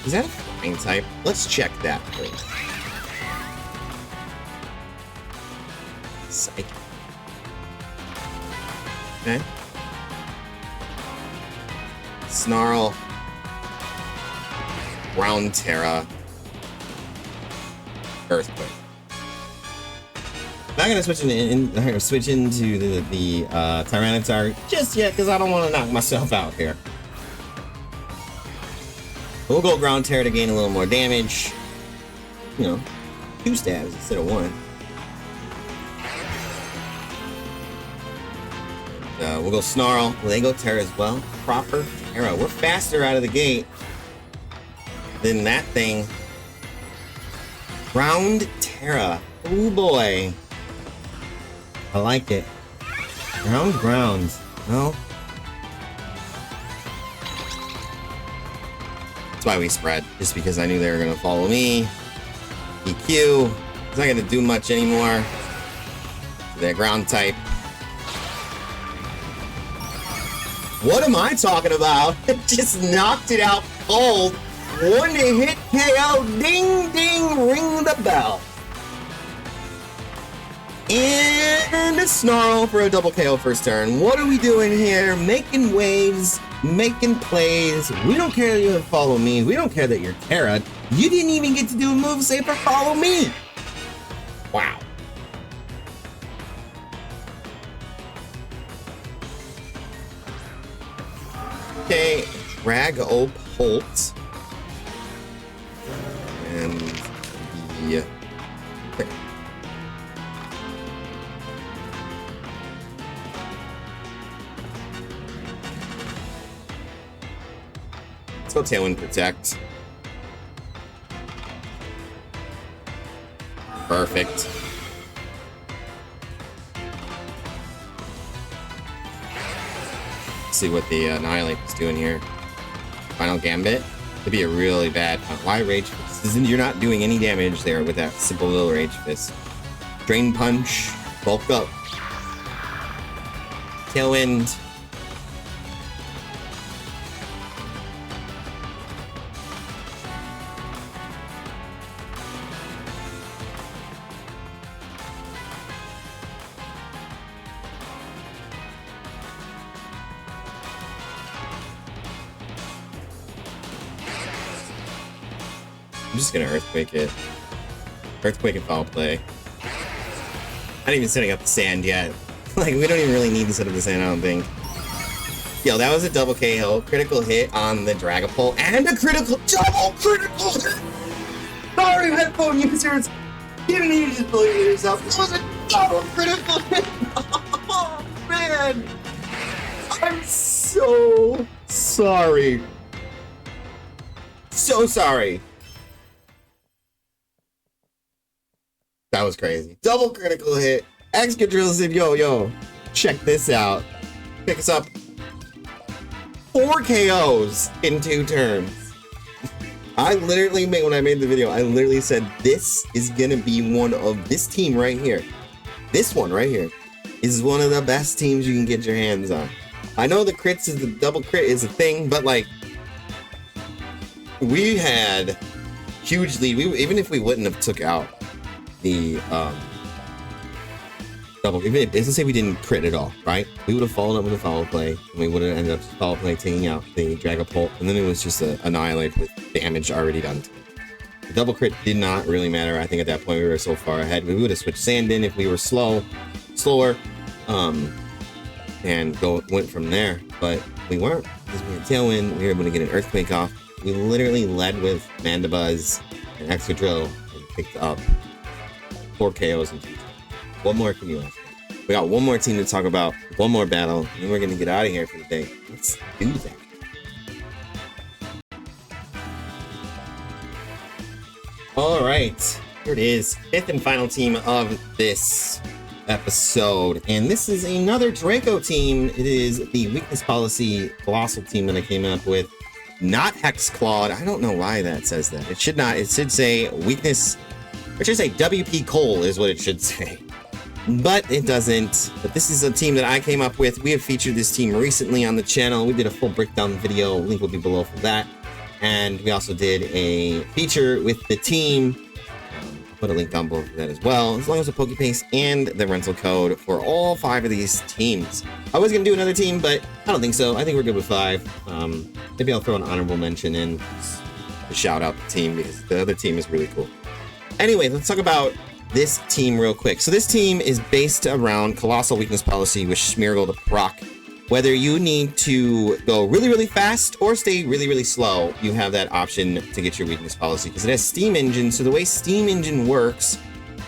Is that a flying type? Let's check that first. Psychic. Okay. Snarl, Ground Terra, Earthquake. I'm not gonna switch into the Tyranitar just yet because I don't want to knock myself out here. We'll go Ground Terror to gain a little more damage. You know, 2 stabs instead of 1. We'll go Snarl. Will they go Terra as well? Proper Terra. We're faster out of the gate than that thing. Ground Terra. Oh boy. I like it. Grounds. No. That's why we spread. Just because I knew they were going to follow me. EQ. It's not going to do much anymore. They're ground type. What am I talking about? Just knocked it out cold. 1 hit KO. Ding, ding, ring the bell. And a Snarl for a double KO first turn. What are we doing here? Making waves, making plays. We don't care that you follow me. We don't care that you're Terra. You didn't even get to do a move save or follow me. Wow. Okay, Reg H. And the... Let's go Tailwind Protect. Perfect. Let's see what the Annihilate is doing here. Final Gambit. Could be a really bad. Why Rage Fist? You're not doing any damage there with that simple little Rage Fist. Drain Punch. Bulk up. Tailwind. I'm just gonna Earthquake it. Earthquake and Foul Play. Not even setting up the sand yet. Like, we don't even really need to set up the sand, I don't think. Yo, that was a double KO. Critical hit on the Dragapult. And a double critical hit! Sorry, headphone users! You need to just believe in yourself. That was a double critical hit! Oh, man! I'm so sorry. So sorry. That was crazy. Double critical hit. Excadrill said, yo, check this out. Pick us up 4 KOs in 2 turns. I literally when I made the video, I literally said this is gonna be one of this team right here. This one right here is one of the best teams you can get your hands on. I know the crits is the double crit is a thing, but like we had huge lead. Even if we wouldn't have took out the double, let's say we didn't crit at all, right? We would have followed up with a Foul Play, and we would have ended up Foul Play taking out the Dragapult, and then it was just an Annihilate with damage already done to it. The double crit did not really matter. I think at that point we were so far ahead. We would have switched Sand in if we were slower. and went from there. But we weren't, because we had Tailwind. We were able to get an Earthquake off. We literally led with Mandibuzz and Excadrill and picked up 4 KOs and 2 turns. What more can you ask for? We got one more team to talk about, one more battle, and then we're going to get out of here for the day. Let's do that. All right, here it is, 5th and final team of this episode, and this is another Draco team. It is the Weakness Policy Colossal team that I came up with, not Hex Clawed. I don't know why that says that. It should not. It should say Weakness, it should say WP Cole is what it should say, but it doesn't. But this is a team that I came up with. We have featured this team recently on the channel. We did a full breakdown video. Link will be below for that. And we also did a feature with the team. I'll put a link down below for that as well, as long as the PokePaste and the rental code for all 5 of these teams. I was going to do another team, but I don't think so. I think we're good with 5. Maybe I'll throw an honorable mention in to shout out the team, because the other team is really cool. Anyway, let's talk about this team real quick. So this team is based around Colossal Weakness Policy with Smeargle to proc. Whether you need to go really, really fast or stay really, really slow, you have that option to get your Weakness Policy, because it has Steam Engine. So the way Steam Engine works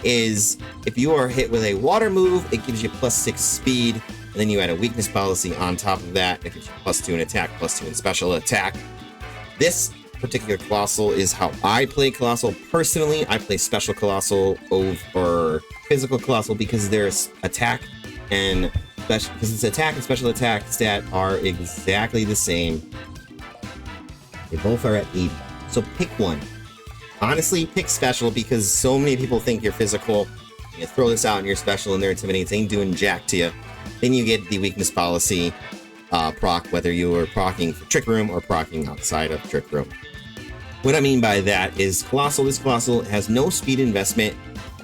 is if you are hit with a water move, it gives you +6 speed, and then you add a Weakness Policy on top of that. It gives you +2 in attack, +2 in special attack. This particular Colossal is how I play Colossal. Personally, I play Special Colossal over Physical Colossal because their attack and because its attack and special attack stat are exactly the same. They both are at 80. So pick one. Honestly, pick special, because so many people think you're physical. You throw this out and you're special and they're intimidating. It ain't doing jack to you. Then you get the Weakness Policy proc, whether you are procking for Trick Room or procking outside of Trick Room. What I mean by that is this Colossal has no speed investment,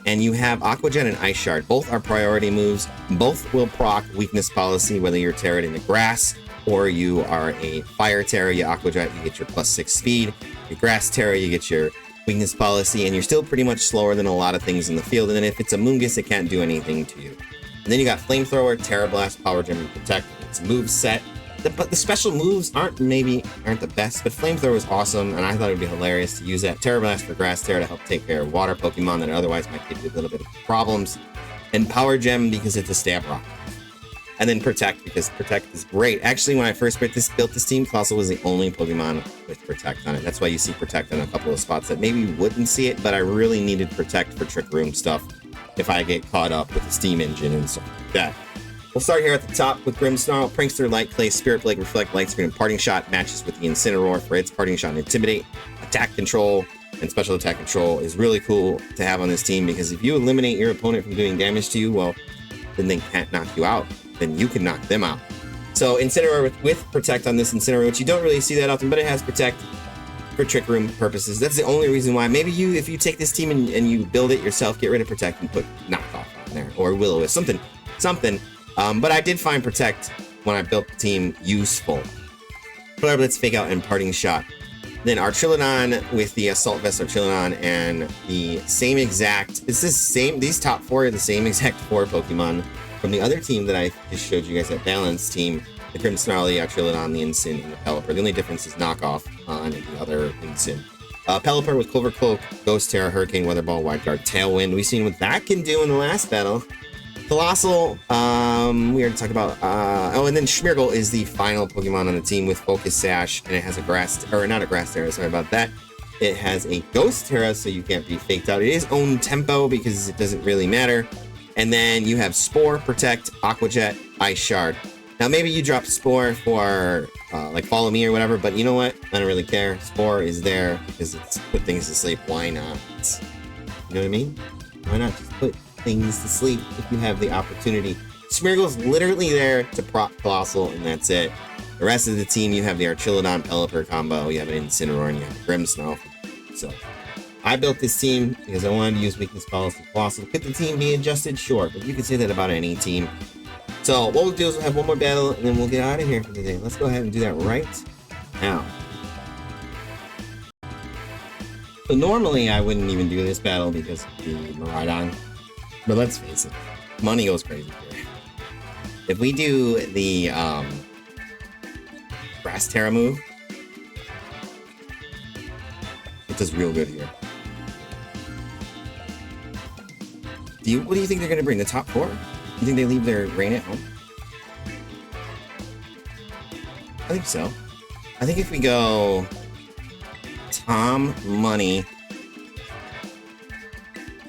and you have Aqua Jet and Ice Shard. Both are priority moves. Both will proc Weakness Policy, whether you're Terra in the grass or you are a Fire Terra. You Aqua Jet, you get your +6 speed. Your Grass Terra, you get your Weakness Policy, and you're still pretty much slower than a lot of things in the field. And then if it's a Moongus, it can't do anything to you. And then you got Flamethrower, Terra Blast, Power Gem, and Protect. It's move set. But the special moves aren't the best, but Flamethrower is awesome, and I thought it would be hilarious to use that. Terra Blast for Grass Terra to help take care of water Pokemon that otherwise might give you a little bit of problems. And Power Gem because it's a stab rock. And then Protect, because Protect is great. Actually, when I first built this team, Colossal was the only Pokemon with Protect on it. That's why you see Protect in a couple of spots that maybe you wouldn't see it, but I really needed Protect for Trick Room stuff if I get caught up with the Steam Engine and stuff like that. We'll start here at the top with Grimmsnarl, Prankster, Light Clay, Spirit Blade, Reflect, Light Screen, and Parting Shot matches with the Incineroar for its Parting Shot and Intimidate. Attack Control and Special Attack Control is really cool to have on this team, because if you eliminate your opponent from doing damage to you, well, then they can't knock you out. Then you can knock them out. So Incineroar with Protect on this Incineroar, which you don't really see that often, but it has Protect for Trick Room purposes. That's the only reason why. Maybe if you take this team and you build it yourself, get rid of Protect and put Knockoff on there, or Will-O-Wisp, something. But I did find Protect when I built the team useful. But let's Fake Out and Parting Shot. Then Archilodon with the Assault Vest Archilodon and the same exact, these top 4 are the same exact 4 Pokemon from the other team that I just showed you guys, that Balance team. The Grimmsnarl, the Archilodon, the Incin, and the Pelipper. The only difference is Knockoff on the other Incin. Pelipper with Clover Cloak, Ghost Terra, Hurricane, Weather Ball, Wide Guard, Tailwind. We've seen what that can do in the last battle. Colossal, we already talked about, and then Smeargle is the final Pokemon on the team with Focus Sash, and it has not a Grass Terra, sorry about that. It has a Ghost Terra, so you can't be faked out. It is own Tempo, because it doesn't really matter. And then you have Spore, Protect, Aqua Jet, Ice Shard. Now, maybe you drop Spore for, like, Follow Me or whatever, but you know what? I don't really care. Spore is there because it's put things to sleep. Why not? You know what I mean? Why not just put things to sleep if you have the opportunity? Smeargle's literally there to proc Colossal, and that's it. The rest of the team, you have the Archilodon Pelipper combo, you have an Incineroar, and you have a Grimmsnarl. So, I built this team because I wanted to use Weakness Policy Colossal. Could the team be adjusted? Sure, but you can say that about any team. So, what we'll do is we'll have one more battle, and then we'll get out of here for the day. Let's go ahead and do that right now. So, normally I wouldn't even do this battle because of the Miraidon. But let's face it, money goes crazy here. If we do the Grass Terra move, it does real good here. What do you think they're gonna bring? The top 4? You think they leave their rain at home? I think so. I think if we go Tom, Money,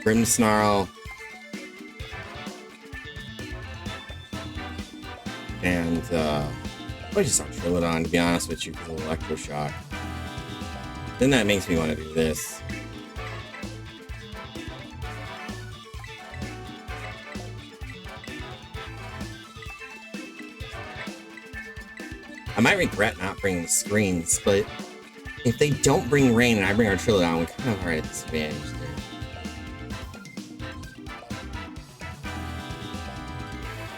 Grim Snarl, and I just saw Trilodon, to be honest with you, because of Electroshock. Then that makes me want to do this. I might regret not bringing screens, but if they don't bring rain and I bring our Trilodon, we kind of are at a disadvantage there.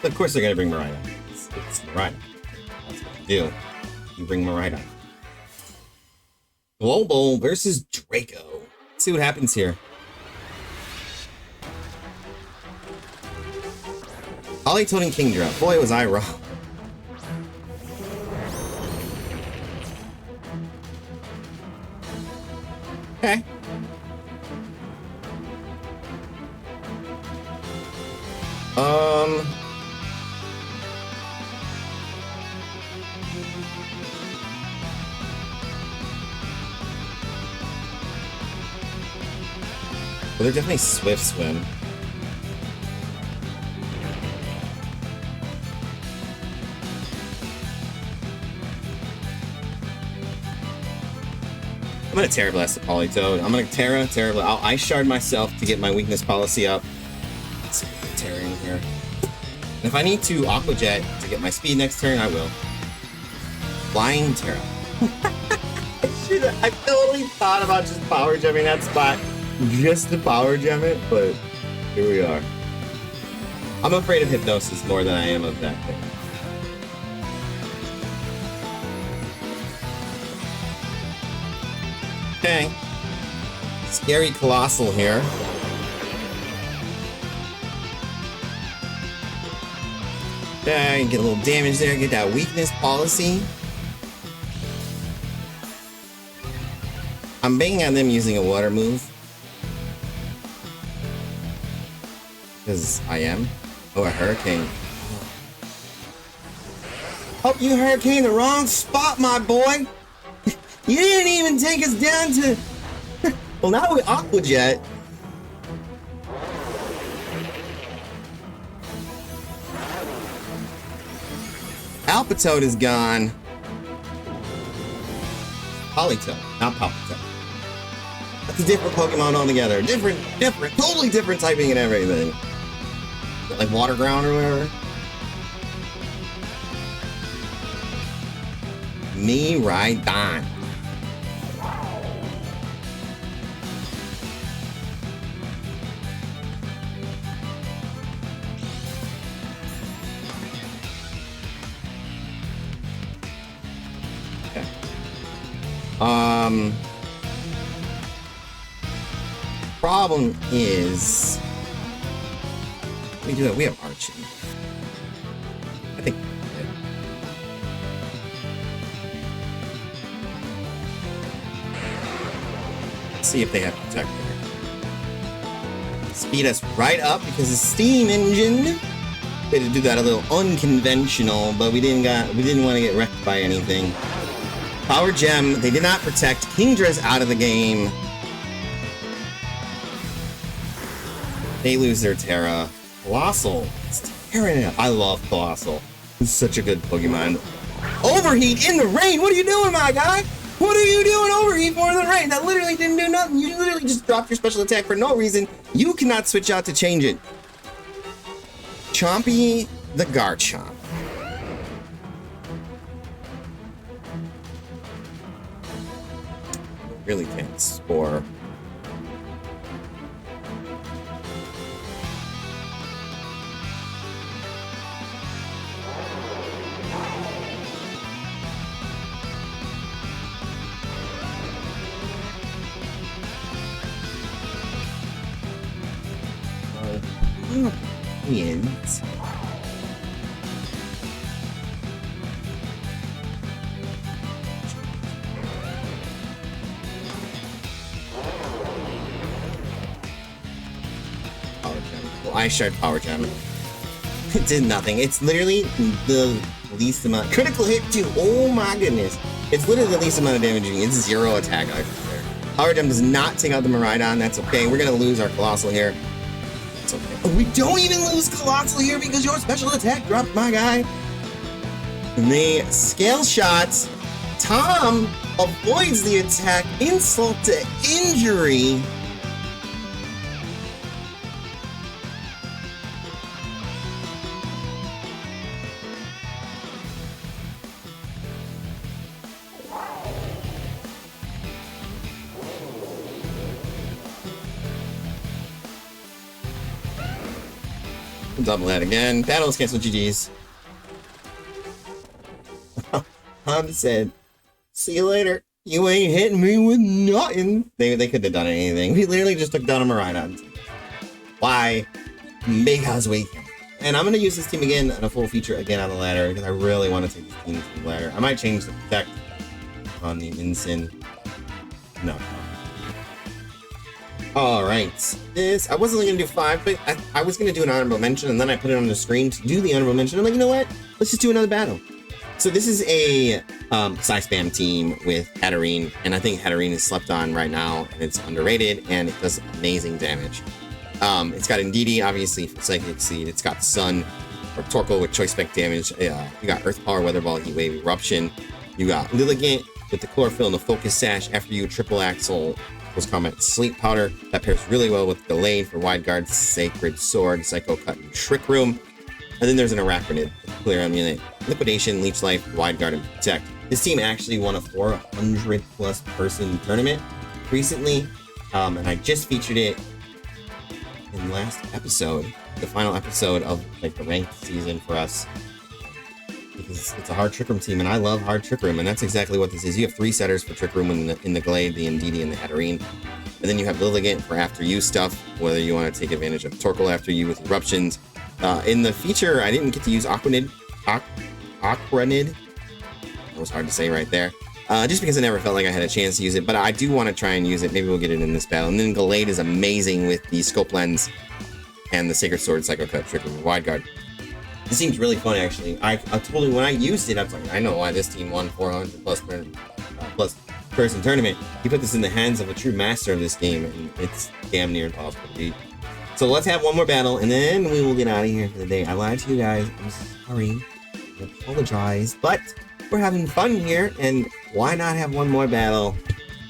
But of course they're going to bring Marina. It's Marina. That's what you do. You bring Marina. Global versus Draco. Let's see what happens here. Polytoad and Kingdra. Boy, was I wrong. Okay. Well, they're definitely Swift Swim. I'm gonna Terra Blast the Polytoad. I'm gonna Terra Blast. I'll Ice Shard myself to get my weakness policy up. Let's see if Terra in here. And if I need to Aqua Jet to get my speed next turn, I will. Flying Terra. I totally thought about just power gemming that spot just to power gem it, but here we are. I'm afraid of Hypnosis more than I am of that thing. Okay. Scary Colossal here. Okay, get a little damage there, get that weakness policy. I'm banging on them using a water move. Because I am. Oh, a Hurricane. Hope you Hurricane the wrong spot, my boy. You didn't even take us down to... Well, now we Aqua Jet. Palpitoad is gone. Polytoad, not Palpitoad. That's a different Pokemon altogether. Different, totally different typing and everything. Like Water Ground or whatever. Me right on. Problem is, we have Arching. I think we're good. Let's see if they have Protector. Speed us right up because the Steam Engine. We had to do that a little unconventional, but we didn't want to get wrecked by anything. Power Gem, they did not protect. Kingdra's out of the game. They lose their Terra. Colossal. It's tearing it up. I love Colossal. It's such a good Pokemon. Overheat in the rain! What are you doing, my guy? What are you doing Overheat for in the rain? That literally didn't do nothing. You literally just dropped your special attack for no reason. You cannot switch out to change it. Chompy the Garchomp. Really can't score. Is Ice Shard Power Gem. It did nothing. It's literally the least amount. Critical hit too. Oh my goodness. It's literally the least amount of damage. It's 0 attack there. Power Gem does not take out the Miraidon. That's okay. We're gonna lose our Colossal here. It's okay. Oh, we don't even lose Colossal here because your special attack dropped, my guy. And the Scale Shots. Tom avoids the attack. Insult to injury. Double that again. Battles cancel. GG's. Han said, "See you later. You ain't hitting me with nothing." They couldn't have done anything. We literally just took down a Miraidon. Why? Because we can. And I'm going to use this team again on a full feature again on the ladder because I really want to take this team to the ladder. I might change the protect on the Ensign. No. Alright. This, I wasn't going to do 5, but I was going to do an honorable mention, and then I put it on the screen to do the honorable mention. I'm like, you know what? Let's just do another battle. So this is a Psy-Spam team with Hatterene, and I think Hatterene is slept on right now, and it's underrated, and it does amazing damage. It's got Indeedee, obviously, for Psychic Seed. It's got Sun, or Torkoal with Choice Spec damage. You got Earth Power, Weather Ball, Heat Wave, Eruption. You got Lilligant with the Chlorophyll and the Focus Sash. After you, Triple Axle, Close Combat, Sleep Powder. That pairs really well with Delayed for Wide Guard, Sacred Sword, Psycho Cut, and Trick Room. And then there's an Arachnid, Clear Amulet, Liquidation, Leech Life, Wide Guard, and Protect. This team actually won a 400+ person tournament recently, and I just featured it in the last episode, the final episode of like the ranked season for us, because it's a hard Trick Room team, and I love hard Trick Room, and that's exactly what this is. You have 3 setters for Trick Room in the Glade, the Indeedee, and the Hatterene, and then you have Lilligant for after you stuff, whether you want to take advantage of Torkoal after you with Eruptions. In the feature, I didn't get to use Aquanid. That was hard to say right there. Just because I never felt like I had a chance to use it, but I do want to try and use it. Maybe we'll get it in this battle. And then Glade is amazing with the Scope Lens and the Sacred Sword, Psycho Cut, Trick Room, Wide Guard. This seems really fun, actually. I totally, when I used it, I was like, I know why this team won 400+ person tournament. You put this in the hands of a true master of this game, and it's damn near impossible to beat. So let's have one more battle, and then we will get out of here for the day. I lied to you guys. I'm sorry. I apologize. But we're having fun here, and why not have one more battle?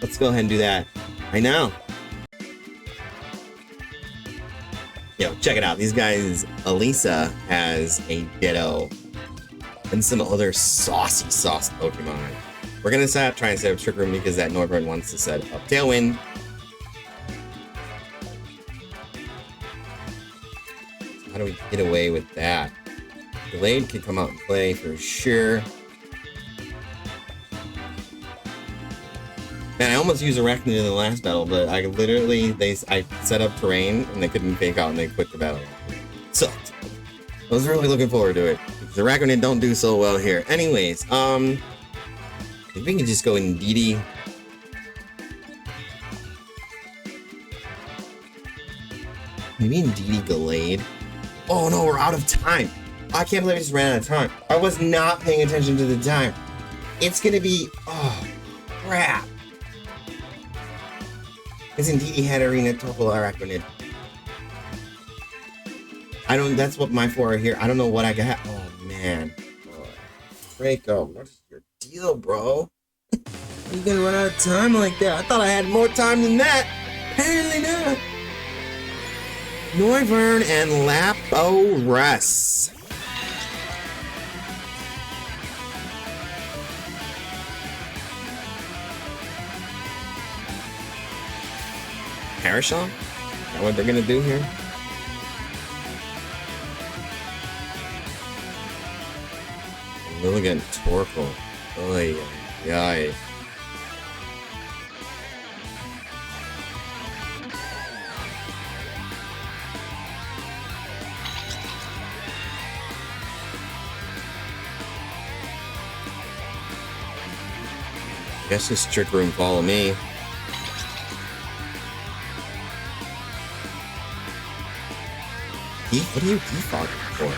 Let's go ahead and do that. I know. Yo, check it out. These guys, Elisa has a Ditto and some other saucy sauce Pokemon. We're going to try and set up Trick Room because that Norbert wants to set up Tailwind. How do we get away with that? Delayed could come out and play for sure. Man, I almost used Arachnid in the last battle, but I literally, I set up terrain and they couldn't fake out and they quit the battle. Sucked. I was really looking forward to it. The Arachnid don't do so well here. Anyways, if we can just go Indeedee. Maybe Indeedee Glade. Oh no, we're out of time. I can't believe I just ran out of time. I was not paying attention to the time. It's gonna be, oh, crap. It's Indeedee, Hatterene, Torkoal, Arachnid. That's what my 4 are here. I don't know what I got. Oh man. Oh, Draco, what's your deal, bro? You gonna run out of time like that? I thought I had more time than that. Apparently not. Noivern and Lapras. Parashon? Is that what they're gonna do here? Lilligant, Torkoal. Oy, oy. I guess this Trick Room follow me. What are you defogging for?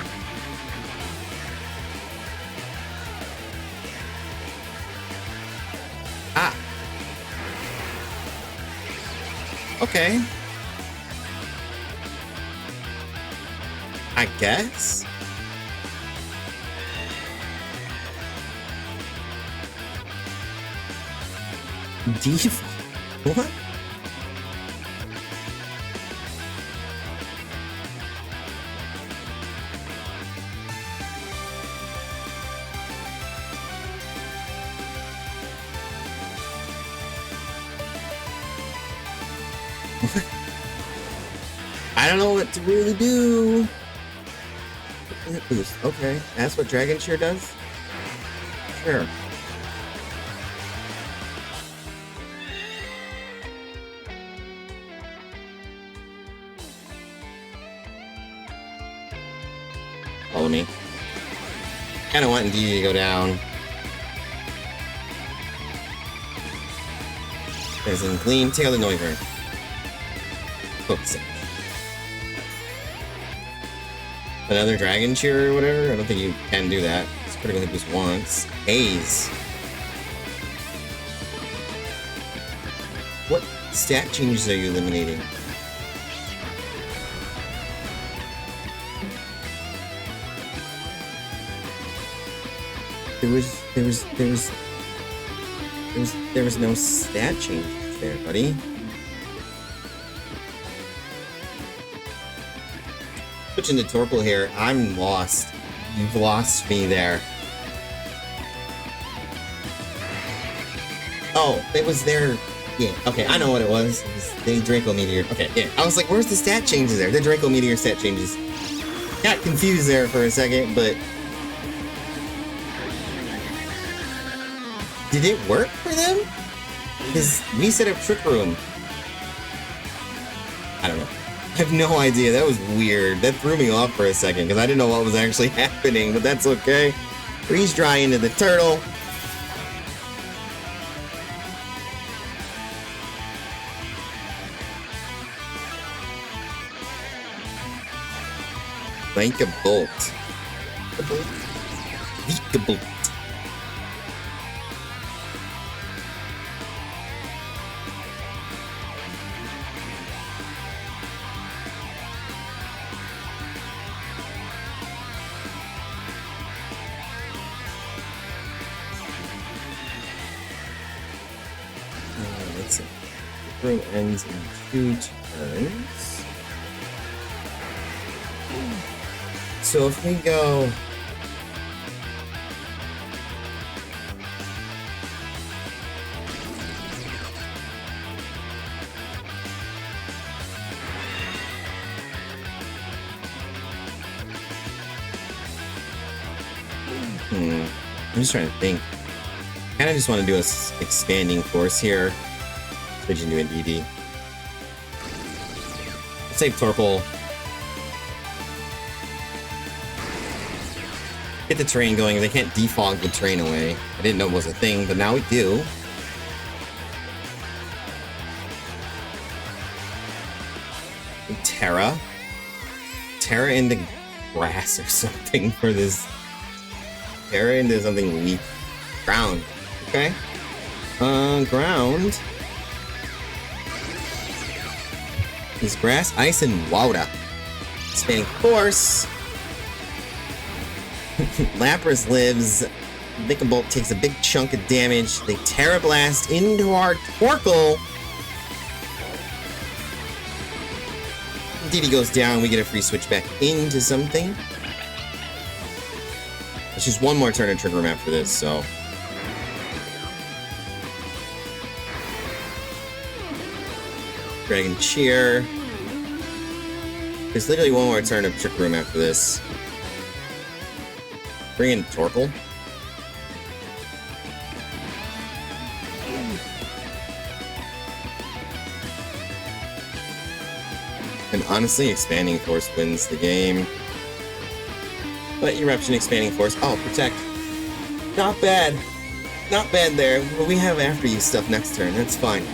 Ah. Okay. I guess. Default. What? I don't know what to really do. Boost. Okay, that's what Dragon Cheer does? Sure. Follow me. Kinda wanting D to go down. There's a Gleam, take out the Noivern. Focus it. Another Dragon Cheer or whatever? I don't think you can do that. It's critical hit boost once. Haze. What stat changes are you eliminating? There was no stat changes there, buddy. Switching to Torkoal here, I'm lost. You've lost me there. Oh, it was their... Yeah, okay, I know what it was. It was the Draco Meteor. Okay, yeah. I was like, where's the stat changes there? The Draco Meteor stat changes. Got confused there for a second, but... Did it work for them? Because we set up Trick Room. I don't know. I have no idea. That was weird. That threw me off for a second because I didn't know what was actually happening, but that's okay. Freeze dry into the turtle. Like a bolt. Vika bolt. Ends in 2 turns. So if we go I'm just trying to think. Kind of just want to do a expanding force here. Switch into an ED. Save Torkoal. Get the terrain going. They can't defog the terrain away. I didn't know it was a thing, but now we do. Terra. Terra into grass or something for this. Terra into something weak. Ground. Okay. Ground. Is grass, ice, and water. Expanding force. Lapras lives. Bolt takes a big chunk of damage. They Terra Blast into our Torkoal. DD goes down. We get a free switch back into something. It's just one more turn of Trigger Room after this, so. Dragon Cheer. There's literally one more turn of Trick Room after this. Bring in Torkoal. And honestly, Expanding Force wins the game. But Eruption, Expanding Force. Oh, Protect. Not bad. Not bad there. But we have After You stuff next turn. That's fine.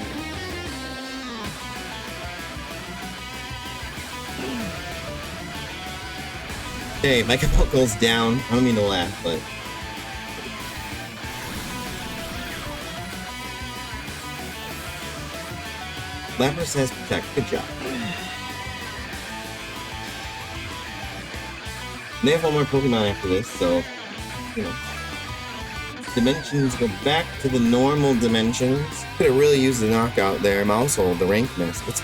Hey, my Poke goes down. I don't mean to laugh, but... Lapras has Protect. Good job. They have one more Pokemon after this, so... You know. Dimensions go back to the normal dimensions. Could have really used the knockout there. Mousehold, the rank miss. What's...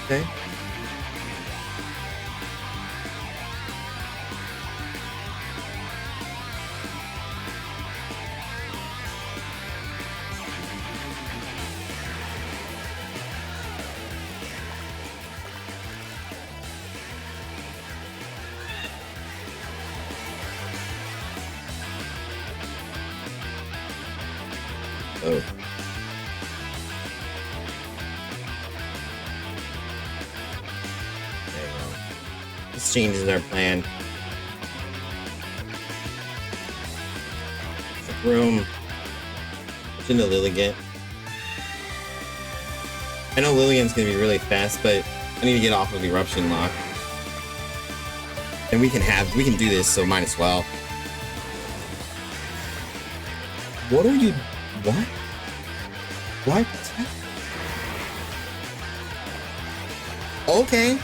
Okay. Oh. There you go. This changes our plan. Room. Shouldn't Lilligant. I know Lilligant's gonna be really fast, but I need to get off of Eruption Lock. And we can do this, so might as well. What are you... What? What? Okay.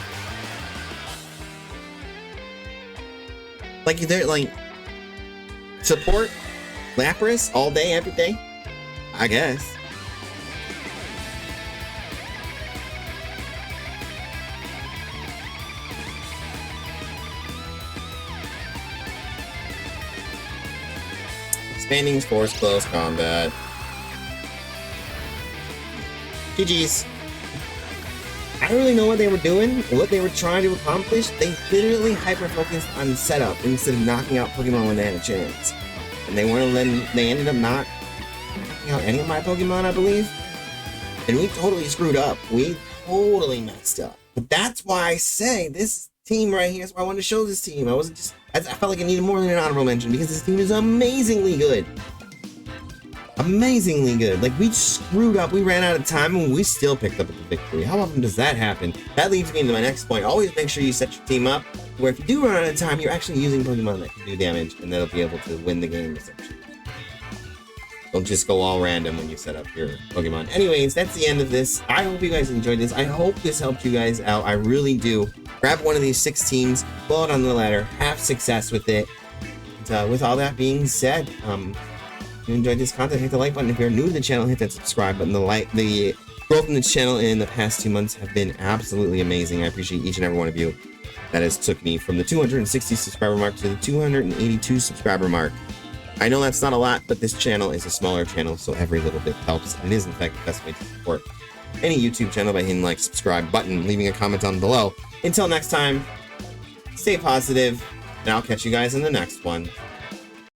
Like, they're like... Support Lapras all day, every day? I guess. Expanding Force Close Combat. GG's. I don't really know what they were doing, what they were trying to accomplish. They literally hyper-focused on setup instead of knocking out Pokemon when they had a chance. And they weren't letting, they ended up not knocking out any of my Pokemon, I believe. And we totally screwed up. We totally messed up. But that's why I say this team right here is why I wanted to show this team. I felt like I needed more than an honorable mention because this team is amazingly good. Amazingly good. Like, we screwed up, we ran out of time, and we still picked up the victory. How often does that happen? That leads me into my next point. Always make sure you set your team up where if you do run out of time, you're actually using Pokemon that can do damage, and that'll be able to win the game, essentially. Don't just go all random when you set up your Pokemon. Anyways, that's the end of this. I hope you guys enjoyed this. I hope this helped you guys out. I really do. Grab one of these 6 teams, blow it on the ladder, have success with it. And, with all that being said, if you enjoyed this content, hit the like button. If you're new to the channel, hit that subscribe button. The growth in the channel in the past 2 months have been absolutely amazing. I appreciate each and every one of you. That has took me from the 260 subscriber mark to the 282 subscriber mark. I know that's not a lot, but this channel is a smaller channel, so every little bit helps. And it is, in fact, the best way to support any YouTube channel by hitting like, subscribe button, leaving a comment down below. Until next time, stay positive, and I'll catch you guys in the next one.